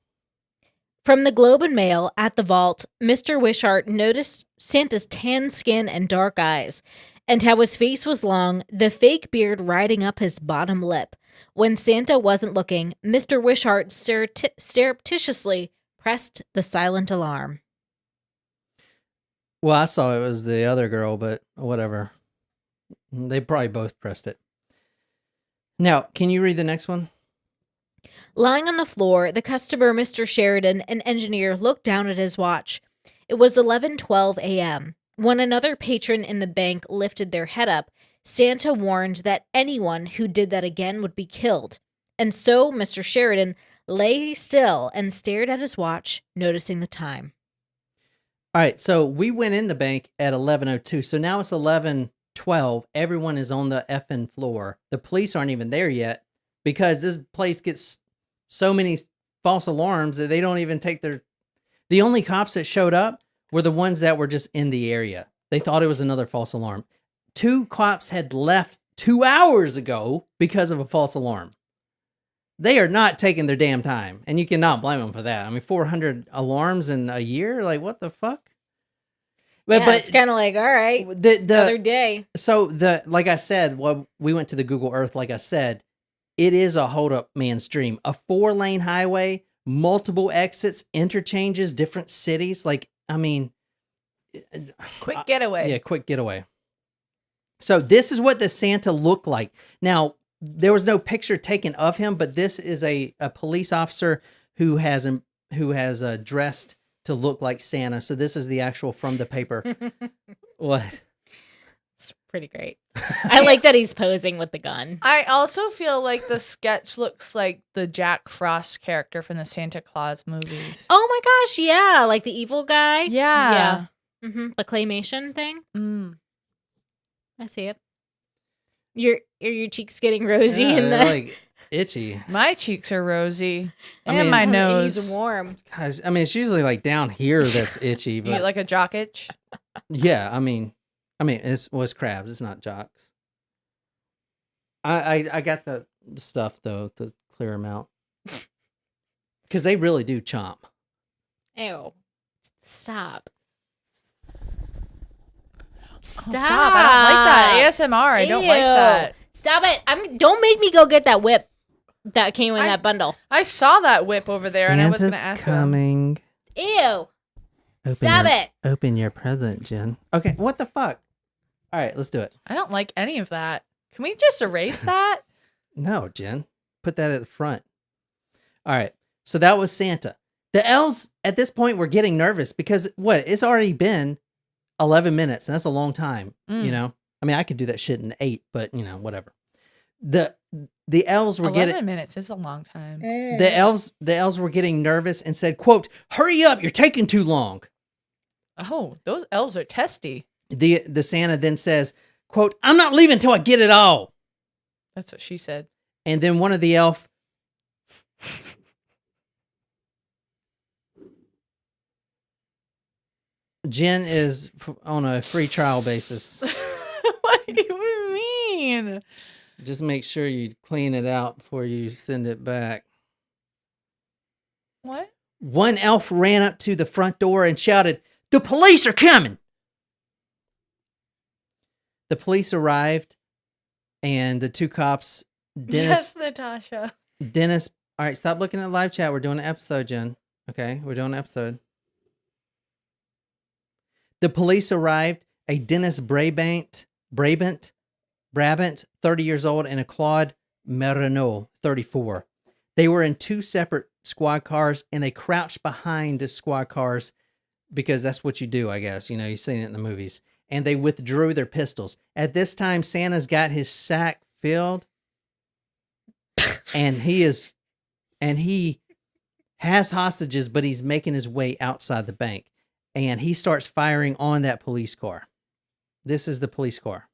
From the Globe and Mail at the vault, Mr. Wishart noticed Santa's tan skin and dark eyes, and how his face was long, the fake beard riding up his bottom lip. When Santa wasn't looking, Mr. Wishart surreptitiously pressed the silent alarm. Well, I saw it was the other girl, but whatever. They probably both pressed it. Now, can you read the next one? Lying on the floor, the customer, Mr. Sheridan, an engineer, looked down at his watch. It was 11:12 a.m. When another patron in the bank lifted their head up, Santa warned that anyone who did that again would be killed. And so Mr. Sheridan lay still and stared at his watch, noticing the time. All right, so we went in the bank at 11:02. So now it's 11:12. Everyone is on the effing floor. The police aren't even there yet because this place gets so many false alarms that they don't even take their... The only cops that showed up were the ones that were just in the area. They thought it was another false alarm. 2 cops had left 2 hours ago because of a false alarm. They are not taking their damn time, and you cannot blame them for that. I mean, 400 alarms in a year? Like, what the fuck? But it's kind of like, all right, another day. So, like I said, we went to the Google Earth, like I said, it is a hold-up man's dream. A 4-lane highway, multiple exits, interchanges, different cities. Like, I mean... Quick getaway. Yeah, quick getaway. So this is what the Santa looked like. Now, there was no picture taken of him, but this is a police officer who has dressed to look like Santa. So this is the actual from the paper. What? It's pretty great. I like that he's posing with the gun. I also feel like the sketch looks like the Jack Frost character from the Santa Claus movies. Oh my gosh, yeah, like the evil guy. Yeah. The claymation thing. I see it. Are your cheeks getting rosy in the like itchy. My cheeks are rosy. I And mean, my nose. He's warm. Guys, I mean, it's usually like down here that's itchy, You but like a jock itch? yeah, I mean, it's crabs. It's not jocks. I got the stuff though to clear them out because they really do chomp. Ew. Stop. Stop. I don't like that. ASMR. I don't like that. Stop it. Don't make me go get that whip that came in that bundle. I saw that whip over there and I was going to ask coming. Ew. Stop it. Open your present, Jen. Okay, what the fuck? All right, let's do it. I don't like any of that. Can we just erase that? No, Jen. Put that at the front. All right, so that was Santa. The elves at this point were getting nervous because it's already been 11 minutes, and that's a long time, you know? I mean, I could do that shit in 8, but, you know, whatever. The elves were 11 minutes is a long time. The elves were getting nervous and said, quote, "Hurry up, you're taking too long." Oh, those elves are testy. The Santa then says, quote, "I'm not leaving till I get it all." That's what she said. And then one of the elf... Jen is on a free trial basis. What do you mean? Just make sure you clean it out before you send it back. What? One elf ran up to the front door and shouted, "The police are coming!" The police arrived, and the 2 cops, Yes, Natasha. Dennis, all right, stop looking at live chat. We're doing an episode, Jen. Okay, we're doing an episode. The police arrived, a Dennis Brabant, 30 years old, and a Claude Marino, 34. They were in 2 separate squad cars, and they crouched behind the squad cars because that's what you do, I guess. You know, you've seen it in the movies. And they withdrew their pistols. At this time, Santa's got his sack filled, and he has hostages, but he's making his way outside the bank. And he starts firing on that police car. This is the police car.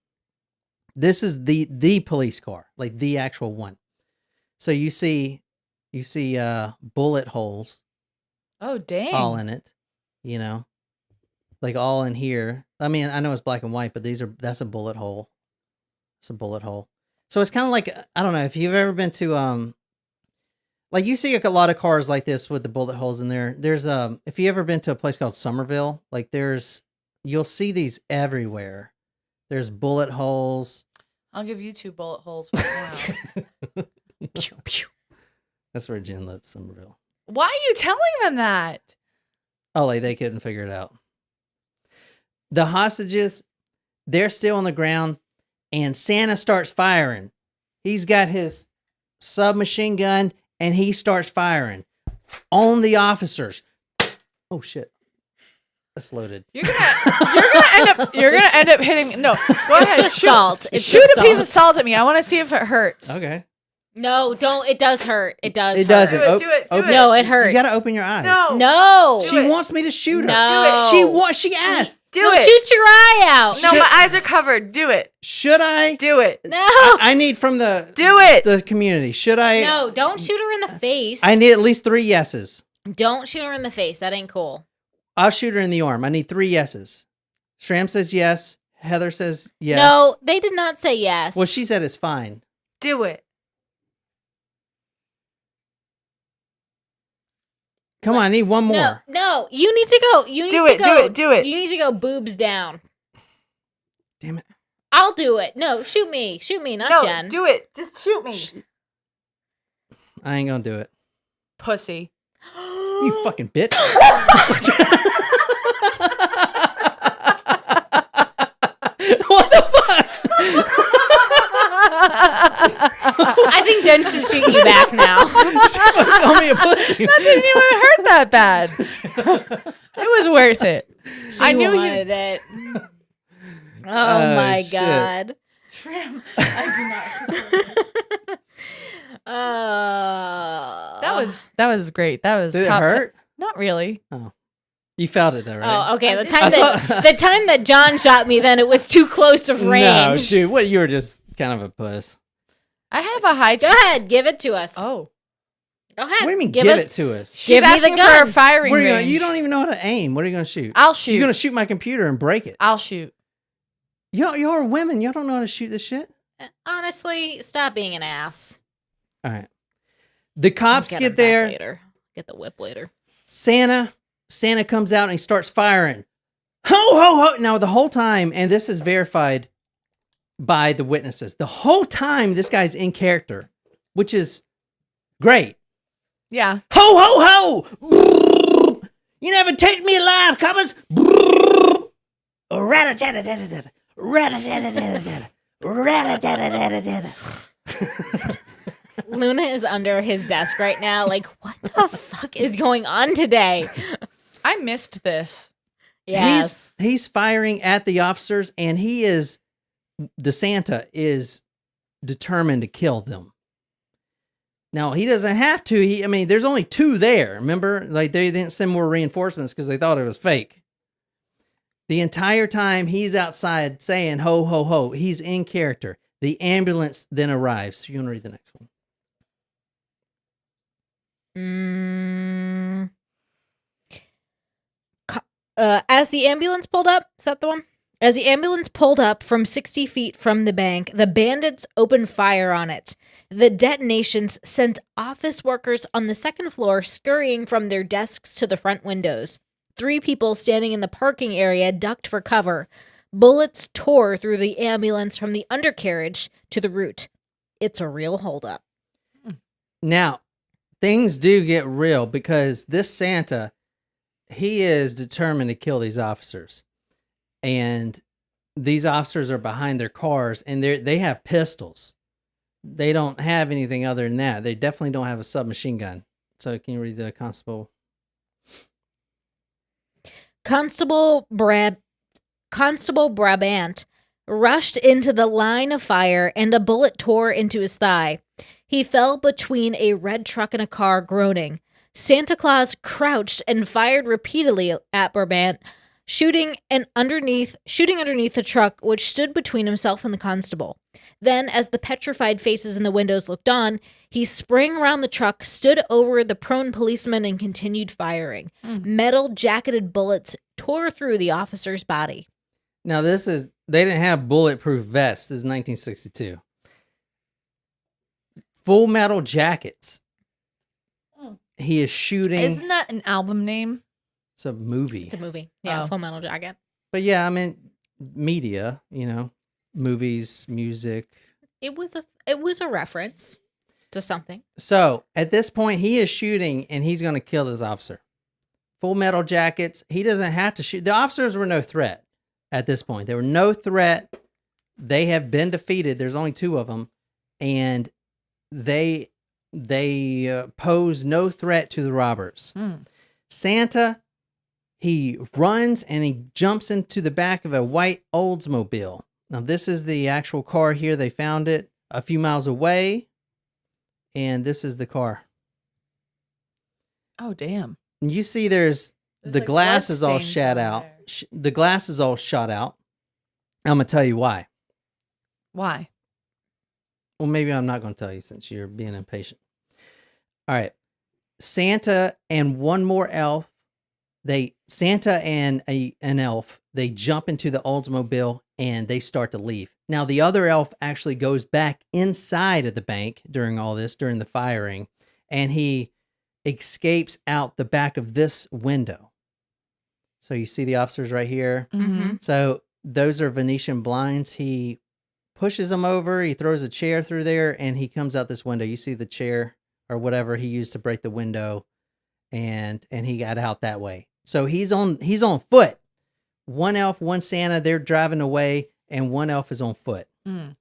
This is the police car, like the actual one. So you see bullet holes. Oh, dang. All in it, you know, like all in here. I mean, I know it's black and white, but that's a bullet hole. It's a bullet hole. So it's kind of like, I don't know if you've ever been to like you see a lot of cars like this with the bullet holes in there. There's if you ever been to a place called Somerville, like you'll see these everywhere. There's bullet holes. I'll give you 2 bullet holes right now. Pew, pew. That's where Jen lives, Somerville. Why are you telling them that? Oh, like they couldn't figure it out. The hostages, they're still on the ground, and Santa starts firing. He's got his submachine gun, and he starts firing on the officers. Oh shit, that's loaded. You're gonna end up hitting me. No, go ahead. Just salt. It's Shoot just a piece salt. of salt at me. I want to see if it hurts. Okay. No, don't. It does hurt. It does. It hurt. doesn't. Do it. No, it hurts. You gotta open your eyes. No. No. She wants me to shoot her. No. She asked. Do No, it. shoot your eye out. No, my eyes are covered. Do it. Should I? Do it. No. I need from the Do it. community. Should I? No, don't shoot her in the face. I need at least 3 yeses. Don't shoot her in the face. That ain't cool. I'll shoot her in the arm. I need 3 yeses. Shram says yes. Heather says yes. No, they did not say yes. Well, she said it's fine. Do it. Come on, I need one more. No, you need to go. You need Do to it, go. do it, do it. You need to go boobs down. Damn it. I'll do it. No, shoot me. Shoot me, not No, Jen. do it. Just shoot me. I ain't gonna do it. Pussy. You fucking bitch. What the fuck? I think Jen should shoot you back now. Call me a pussy. That didn't even hurt that bad. It was worth it. I knew you. wanted it. Oh my shit. god. Shram. I do not. That was great. That was Did it top hurt? Not really. You felt it though, right? Oh, okay. I The did. time that John shot me, then it was too close of range. No, shoot. What? You were just kind of a puss. I have a high. Go ahead, give it to us. Oh, Go ahead. What do you mean, give give us- it to us? she's Give me the asking for gun. a firing What are you, gonna, range. you don't even know how to aim. What are you going to shoot? I'll shoot. You're going to shoot my computer and break it. I'll shoot. Y'all are women. Y'all don't know how to shoot this shit. Honestly, stop being an ass. All right. The cops I'll get her back there. later. Get the whip later. Santa comes out and he starts firing. Ho, ho, ho. Now, the whole time, and this is verified by the witnesses, the whole time this guy's in character, which is great. Yeah. Ho, ho, ho. You never take me alive, coppers. Rat-a-tat-a-tat-a-tat. Rat-a-tat-a-tat-a-tat. Rat-a-tat-a-tat-a-tat. Luna is under his desk right now. Like, what the fuck is going on today? I missed this. Yes. He's firing at the officers, and the Santa is determined to kill them. Now, he doesn't have to. There's only 2 there. Remember? Like, they didn't send more reinforcements because they thought it was fake. The entire time he's outside saying, ho, ho, ho, he's in character. The ambulance then arrives. You want to read the next one? As the ambulance pulled up, is that the one? As the ambulance pulled up from 60 feet from the bank, the bandits opened fire on it. The detonations sent office workers on the second floor scurrying from their desks to the front windows. 3 people standing in the parking area ducked for cover. Bullets tore through the ambulance from the undercarriage to the root. It's a real holdup. Now, things do get real because this Santa, he is determined to kill these officers. And these officers are behind their cars, and they have pistols. They don't have anything other than that. They definitely don't have a submachine gun. So can you read the constable? Constable Brabant rushed into the line of fire and a bullet tore into his thigh. He fell between a red truck and a car, groaning. Santa Claus crouched and fired repeatedly at Brabant, shooting underneath the truck, which stood between himself and the constable. Then, as the petrified faces in the windows looked on, he sprang around the truck, stood over the prone policeman, and continued firing. Metal-jacketed bullets tore through the officer's body. Now, they didn't have bulletproof vests. This is 1962. Full Metal Jackets. He is shooting. Isn't that an album name? It's a movie. It's a movie. Yeah, Oh. Full Metal Jacket. But yeah, media, movies, music. It was a reference to something. So at this point, he is shooting and he's going to kill this officer. Full Metal Jackets. He doesn't have to shoot. The officers were no threat. at this point. They were no threat. They have been defeated. There's only 2 of them, and they pose no threat to the robbers. Santa, he runs and he jumps into the back of a white Oldsmobile. Now, this is the actual car here. They found it a few miles away, and this is the car. Oh, damn. And you see there's the like glass is all bloodstains shot on out. there. The glass is all shot out. I'm going to tell you why. Why? Well, maybe I'm not going to tell you since you're being impatient. All right. Santa and one more elf, Santa and an elf, they jump into the Oldsmobile and they start to leave. Now, the other elf actually goes back inside of the bank during the firing, and he escapes out the back of this window. So you see the officers right here. Mm-hmm. So those are Venetian blinds. He pushes them over. He throws a chair through there, and he comes out this window. You see the chair or whatever he used to break the window, and he got out that way. So he's on foot. One elf, one Santa, they're driving away, and one elf is on foot.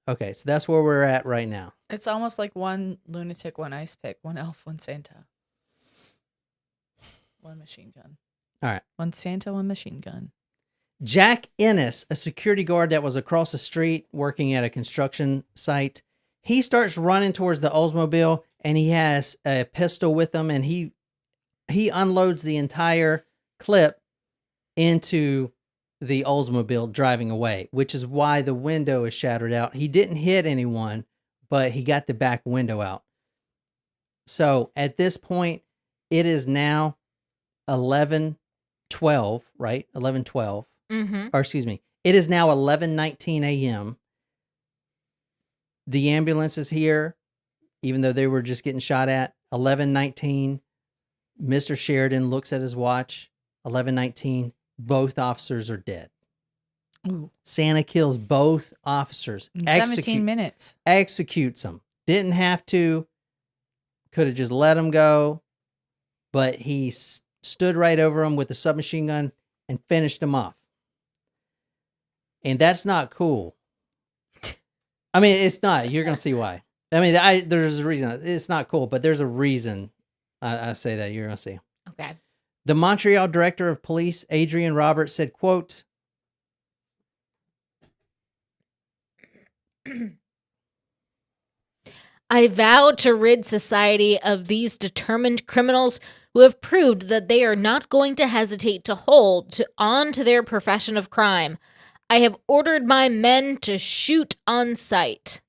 Okay, so that's where we're at right now. It's almost like one lunatic, one ice pick, one elf, one Santa. One machine gun. All right. One Santa, one machine gun. Jack Ennis, a security guard that was across the street working at a construction site, he starts running towards the Oldsmobile, and he has a pistol with him, and he unloads the entire clip into the Oldsmobile driving away, which is why the window is shattered out. He didn't hit anyone, but he got the back window out. So at this point, it is now 11:12, right? 11:12. Or excuse me. It is now 11:19 a.m. The ambulance is here, even though they were just getting shot at. 11:19. Mr. Sheridan looks at his watch. 11:19. Both officers are dead. Ooh. Santa kills both officers. In 17 minutes. Executes them. Didn't have to. Could have just let them go. But he stood right over them with a submachine gun and finished them off. And that's not cool. I mean, it's not. You're going to see why. I mean, there's a reason. It's not cool, but there's a reason I say that. You're going to see. Okay. The Montreal director of police, Adrian Roberts, said, quote, I vow to rid society of these determined criminals who have proved that they are not going to hesitate to hold on to their profession of crime. I have ordered my men to shoot on sight.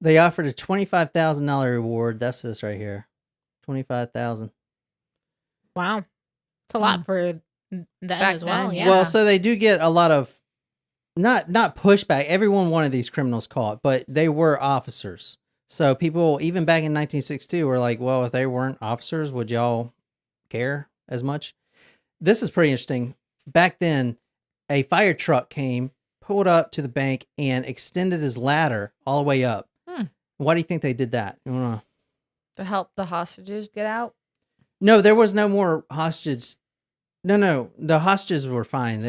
they offered a $25,000 reward. That's this right here. $25,000. Wow. It's a lot for them Back as well. then, Yeah. Well, so they do get a lot of not pushback. Everyone wanted these criminals caught, but they were officers. So people, even back in 1962, were like, well, if they weren't officers, would y'all care as much? This is pretty interesting. Back then, a fire truck came, pulled up to the bank, and extended his ladder all the way up. Why do you think they did that? You wanna... To help the hostages get out? No, there was no more hostages. No, the hostages were fine.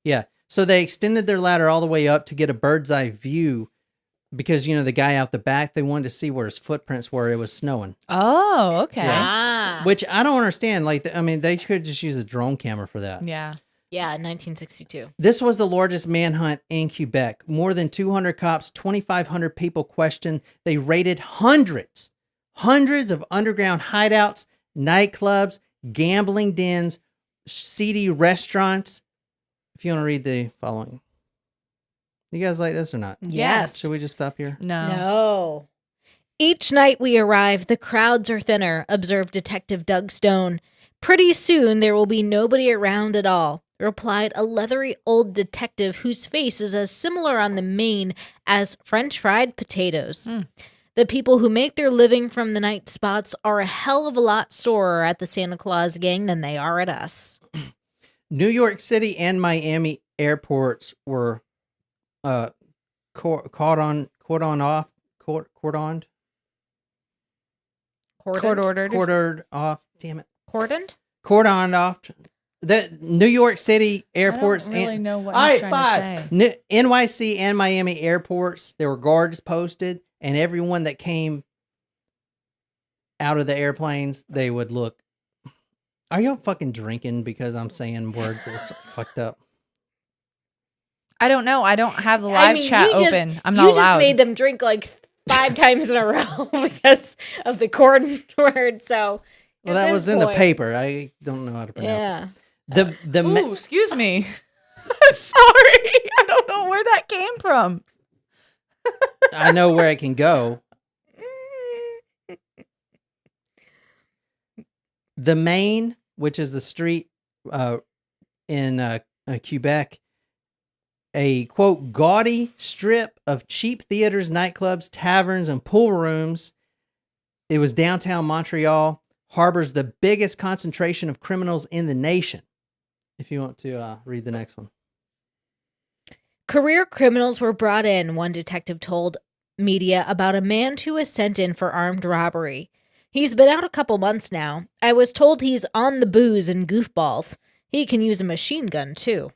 Yeah. So they extended their ladder all the way up to get a bird's eye view because, you know, the guy out the back, they wanted to see where his footprints were. It was snowing. Oh, okay. Ah. Which I don't understand. Like, I mean, they could just use a drone camera for that. Yeah. Yeah, 1962. This was the largest manhunt in Quebec. More than 200 cops, 2,500 people questioned. They raided hundreds of underground hideouts, nightclubs, gambling dens, seedy restaurants. If you want to read the following. You guys like this or not? Yes. Should we just stop here? No. Each night we arrive, the crowds are thinner, observed Detective Doug Stone. Pretty soon there will be nobody around at all, replied a leathery old detective whose face is as similar on the mane as French fried potatoes. The people who make their living from the night spots are a hell of a lot sorer at the Santa Claus gang than they are at us. New York City and Miami airports were cordoned Court ordered. off. Damn it. Cordoned? Cordoned off. The New York City airports. I don't really know what All he's right, trying to say. NYC and Miami airports, there were guards posted, and everyone that came out of the airplanes, they would look. Are y'all fucking drinking because I'm saying words that's fucked up? I don't know. I don't have the live chat open. I'm not You allowed. just made them drink like 5 times in a row because of the corn word. So, Well, that was in the paper. I don't know how to pronounce it. Ooh, excuse me. Sorry. I don't know where that came from. I know where it can go. The Maine, which is the street in Quebec, a quote gaudy strip of cheap theaters, nightclubs, taverns, and pool rooms. It was downtown Montreal, harbors the biggest concentration of criminals in the nation. If you want to read the next one. Career criminals were brought in, one detective told media about a man who was sent in for armed robbery. He's been out a couple months now. I was told he's on the booze and goofballs. He can use a machine gun, too.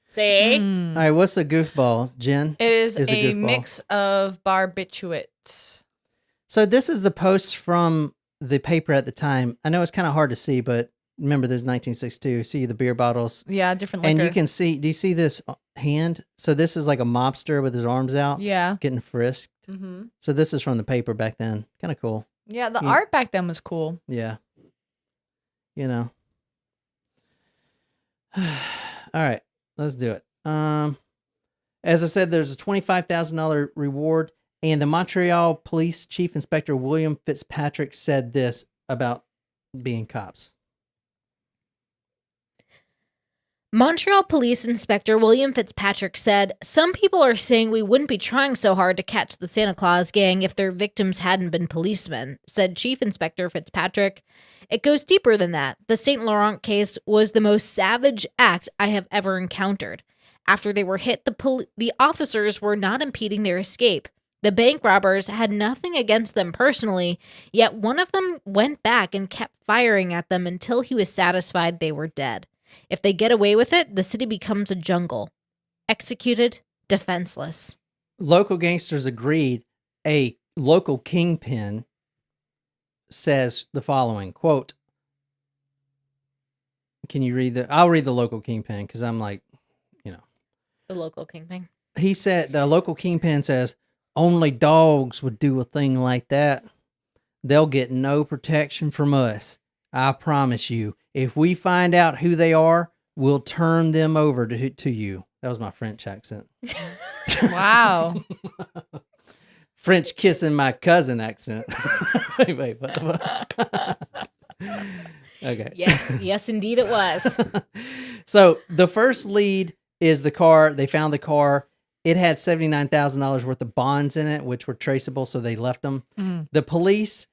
See? All right, what's a goofball, Jen? It is a a goofball. mix of barbiturates. So this is the post from the paper at the time. I know it's kind of hard to see, but remember this is 1962. See the beer bottles. Yeah, different liquor. And you can see, do you see this hand? So this is like a mobster with his arms out. Yeah. Getting frisked. Mm-hmm. So this is from the paper back then. Kind of cool. Yeah, the art back then was cool. Yeah. You know. All right, let's do it. As I said, there's a $25,000 reward, and the Montreal Police Chief Inspector William Fitzpatrick said this about being cops. Montreal Police Inspector William Fitzpatrick said, "Some people are saying we wouldn't be trying so hard to catch the Santa Claus gang if their victims hadn't been policemen," said Chief Inspector Fitzpatrick. "It goes deeper than that. The St. Laurent case was the most savage act I have ever encountered. After they were hit, the officers were not impeding their escape. The bank robbers had nothing against them personally, yet one of them went back and kept firing at them until he was satisfied they were dead. If they get away with it, the city becomes a jungle. Executed, defenseless." Local gangsters agreed. A local kingpin says the following, quote, can you read I'll read the local kingpin because I'm like, The local kingpin. He said, the local kingpin says, "Only dogs would do a thing like that. They'll get no protection from us. I promise you, if we find out who they are, we'll turn them over to you." That was my French accent. Wow. French kissing my cousin accent. Wait, what the fuck? Okay. Yes, indeed it was. So the first lead is the car. They found the car. It had $79,000 worth of bonds in it, which were traceable, so they left them. Mm. The police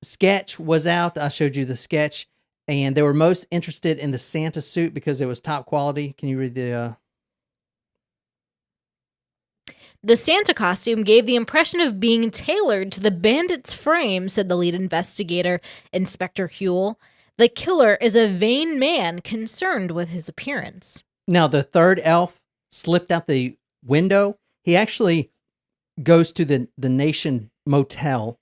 sketch was out. I showed you the sketch, and they were most interested in the Santa suit because it was top quality. Can you read the... The Santa costume gave the impression of being tailored to the bandit's frame, said the lead investigator, Inspector Huell. "The killer is a vain man concerned with his appearance." Now, the third elf slipped out the window. He actually goes to the Nation Motel,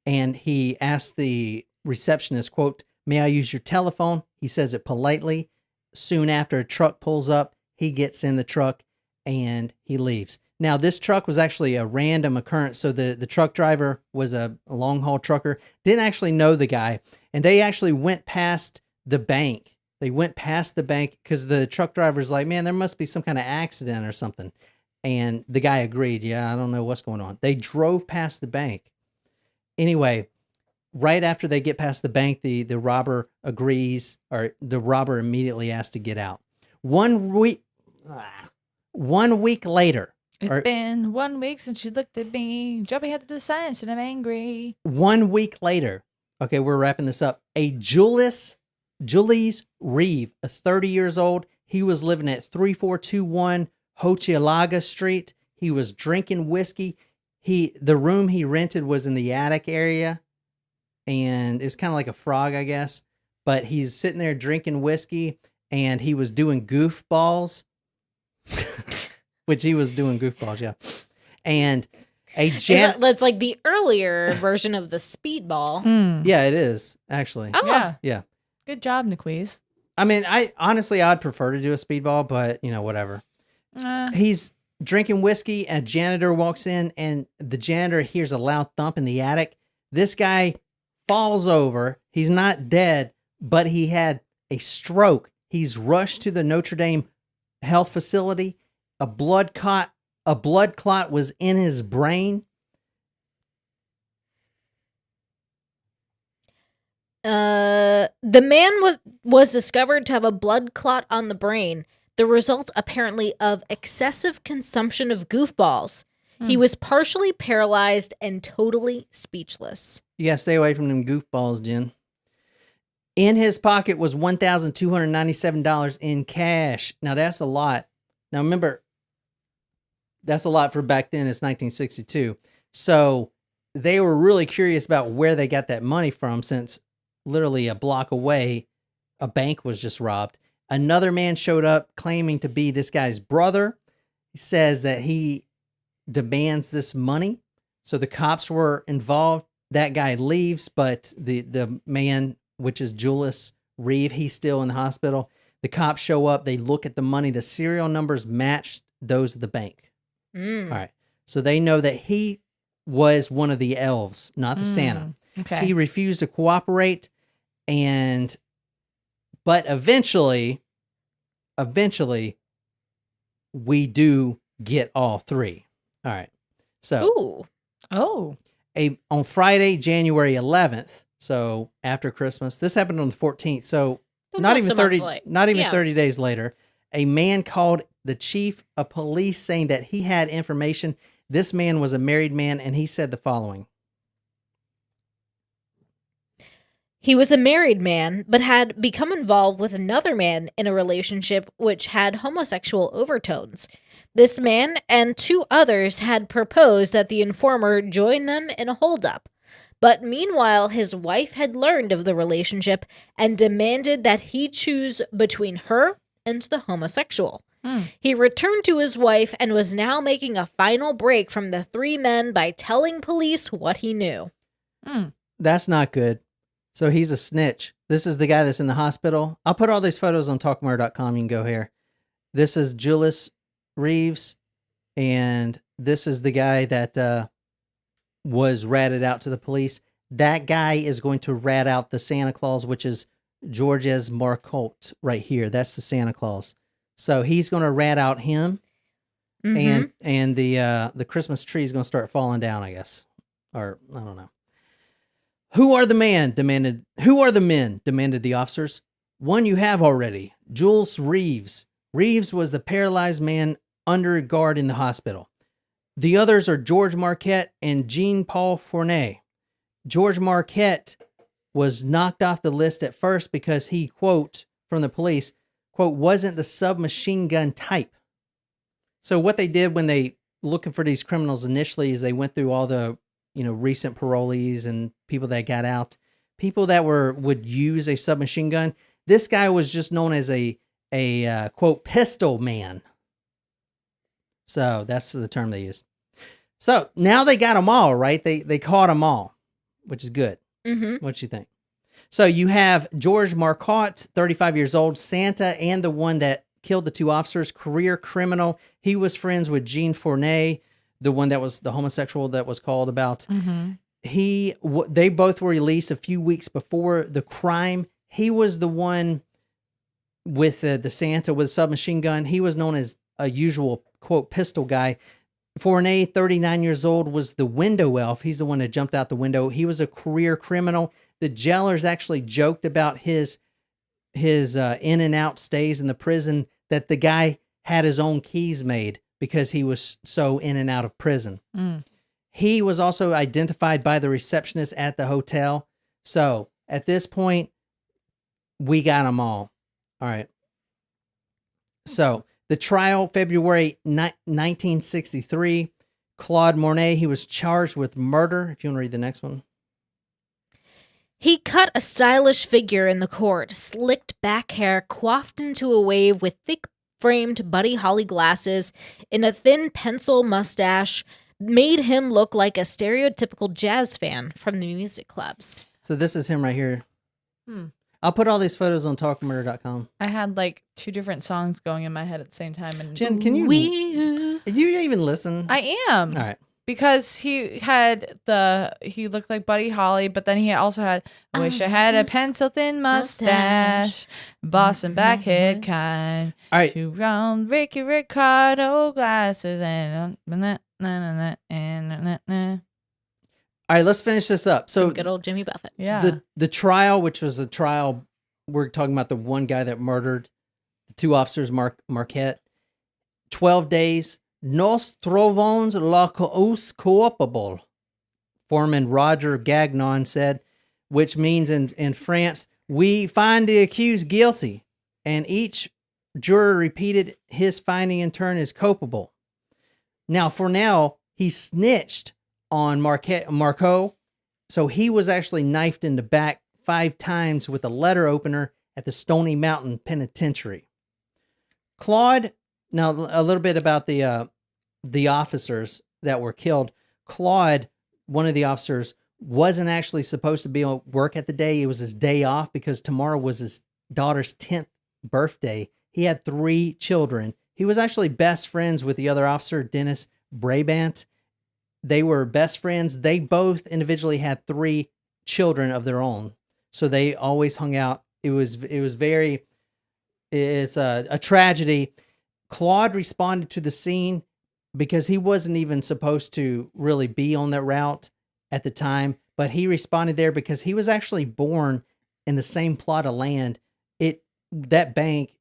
and he asks the receptionist, quote, "May I use your telephone?" He says it politely. Soon after, a truck pulls up. He gets in the truck, and he leaves. Now, this truck was actually a random occurrence. So the truck driver was a long-haul trucker, didn't actually know the guy, and they actually went past the bank. They went past the bank because the truck driver's like, "Man, there must be some kind of accident or something." And the guy agreed, "Yeah, I don't know what's going on." They drove past the bank. Anyway, right after they get past the bank, the robber agrees, or the robber immediately asks to get out. 1 week later. It's been 1 week since you looked at me. Jumping head to the science and I'm angry. 1 week later. Okay, we're wrapping this up. A Julius Reeve, 30 years old. He was living at 3421 Hochelaga Street. He was drinking whiskey. The room he rented was in the attic area, and it's kind of like a frog, I guess. but he's sitting there drinking whiskey, and he was doing goofballs, which he was doing goofballs, yeah. And that's like the earlier version of the speedball. Yeah, it is, actually. Oh. Yeah. Yeah. Good job, Niquiz. I mean, I'd prefer to do a speedball, but, whatever. He's drinking whiskey, a janitor walks in, and the janitor hears a loud thump in the attic. This guy falls over. He's not dead, but he had a stroke. He's rushed to the Notre Dame health facility. A blood clot was in his brain. The man was discovered to have a blood clot on the brain, the result apparently of excessive consumption of goofballs. He was partially paralyzed and totally speechless. You gotta stay away from them goofballs, Jen. In his pocket was $1,297 in cash. Now, that's a lot. Now, remember, that's a lot for back then. It's 1962. So they were really curious about where they got that money from, since literally a block away, a bank was just robbed. Another man showed up claiming to be this guy's brother. He says that he demands this money. So the cops were involved. That guy leaves, but the man, which is Julius Reeve, he's still in the hospital. The cops show up. They look at the money. The serial numbers matched those of the bank. All right. So they know that he was one of the elves, not the Santa. Okay. He refused to cooperate, but eventually, we do get all three. All right. So Ooh. Oh. on Friday, January 11th, so after Christmas, this happened on the 14th. So not Almost even a month 30, late. not even Yeah. 30 days later, a man called the chief of police saying that he had information. This man was a married man, and he said the following. He was a married man, but had become involved with another man in a relationship which had homosexual overtones. This man and two others had proposed that the informer join them in a holdup. But meanwhile, his wife had learned of the relationship and demanded that he choose between her and the homosexual. He returned to his wife and was now making a final break from the three men by telling police what he knew. That's not good. So he's a snitch. This is the guy that's in the hospital. I'll put all these photos on talkmurder.com. You can go here. This is Julius Reeves, and this is the guy that was ratted out to the police. That guy is going to rat out the Santa Claus, which is Georges Marcotte right here. That's the Santa Claus. So he's going to rat out him, and the Christmas tree is going to start falling down, I guess, or I don't know. Who are the men? Demanded the officers. One you have already, Jules Reeves. Reeves was the paralyzed man under guard in the hospital. The others are George Marquette and Jean-Paul Fournet. George Marquette was knocked off the list at first because he, quote, from the police, quote, wasn't the submachine gun type. So what they did when they looking for these criminals initially is they went through all the, recent parolees and people that got out, people that would use a submachine gun. This guy was just known as a quote, pistol man. So that's the term they used. So now they got them all, right? They caught them all, which is good. What you think? So you have George Marcotte, 35 years old, Santa, and the one that killed the two officers, career criminal. He was friends with Jean Fournet, the one that was the homosexual that was called about. They both were released a few weeks before the crime. He was the one with the Santa with a submachine gun. He was known as a usual, quote, pistol guy. Fournet, 39 years old, was the window elf. He's the one that jumped out the window. He was a career criminal. The jailers actually joked about his in and out stays in the prison, that the guy had his own keys made because he was so in and out of prison. He was also identified by the receptionist at the hotel. So at this point, we got them all. All right. So the trial, February 1963, Claude Mornay, he was charged with murder. If you want to read the next one. He cut a stylish figure in the court, slicked back hair coiffed into a wave with thick-framed Buddy Holly glasses and a thin pencil mustache, made him look like a stereotypical jazz fan from the music clubs. So this is him right here. I'll put all these photos on talkmurder.com. I had like 2 different songs going in my head at the same time. And Jen, can you even listen? I am. All right. Because he looked like Buddy Holly, but then he also had, I wish I had a pencil thin mustache, Boston backhead kind, All right. 2 round Ricky Ricardo glasses, and All right, let's finish this up. So Some good old Jimmy Buffett. yeah. the trial, which was a trial, we're talking about the one guy that murdered the 2 officers, Marquette. 12 days. Nos trovons la cause coupable, Foreman Roger Gagnon said, which means in France, we find the accused guilty. And each juror repeated his finding in turn is culpable. Now, for now, he snitched on Marco, so he was actually knifed in the back 5 times with a letter opener at the Stony Mountain Penitentiary. Claude, now a little bit about the officers that were killed. Claude, one of the officers, wasn't actually supposed to be on work at the day. It was his day off because tomorrow was his daughter's 10th birthday. He had 3 children. He was actually best friends with the other officer, Dennis Brabant. They were best friends. They both individually had 3 children of their own. So they always hung out. It's a tragedy. Claude responded to the scene because he wasn't even supposed to really be on that route at the time, but he responded there because he was actually born in the same plot of land. That bank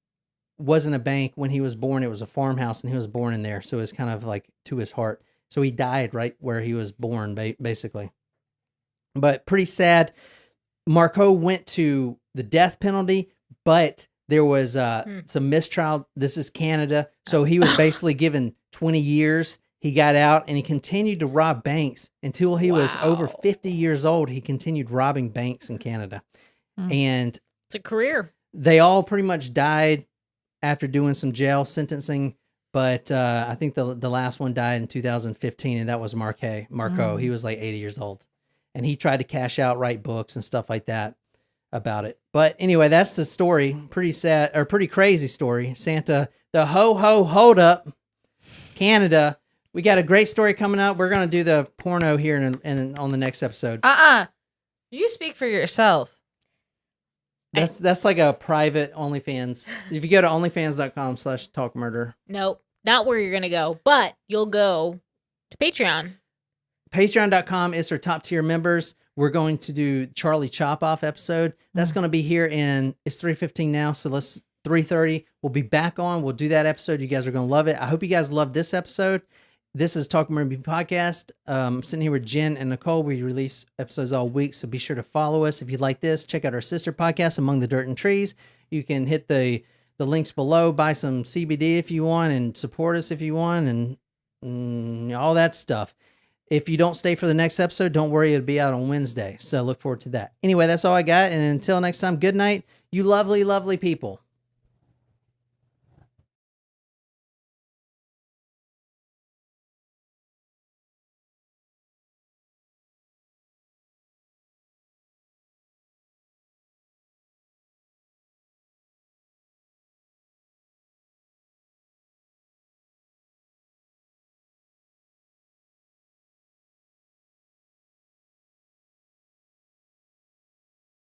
wasn't a bank when he was born. It was a farmhouse, and he was born in there. So it was kind of like to his heart. So he died right where he was born, basically. But pretty sad. Marco went to the death penalty, but there was some mistrial. This is Canada. So he was basically given 20 years. He got out, and he continued to rob banks until he was over 50 years old. He continued robbing banks in Canada. And It's a career. they all pretty much died after doing some jail sentencing. But I think the last one died in 2015, and that was Marco. He was like 80 years old. And he tried to cash out, write books and stuff like that about it. But anyway, that's the story. Pretty sad, or pretty crazy story. Santa, the Ho Holdup, Canada. We got a great story coming up. We're going to do the porno here and on the next episode. You speak for yourself. That's like a private OnlyFans. If you go to onlyfans.com/talkmurder. Nope, not where you're going to go, but you'll go to Patreon. Patreon.com is our top tier members. We're going to do Charlie Chop Off episode. That's going to be here it's 3:15 now. So 3:30. We'll be back on. We'll do that episode. You guys are going to love it. I hope you guys love this episode. This is Talk Murder Podcast. I'm sitting here with Jen and Nicole. We release episodes all week, so be sure to follow us. If you like this, check out our sister podcast, Among the Dirt and Trees. You can hit the links below, buy some CBD if you want, and support us if you want, and all that stuff. If you don't stay for the next episode, don't worry, it'll be out on Wednesday. So look forward to that. Anyway, that's all I got, and until next time, good night, you lovely, lovely people.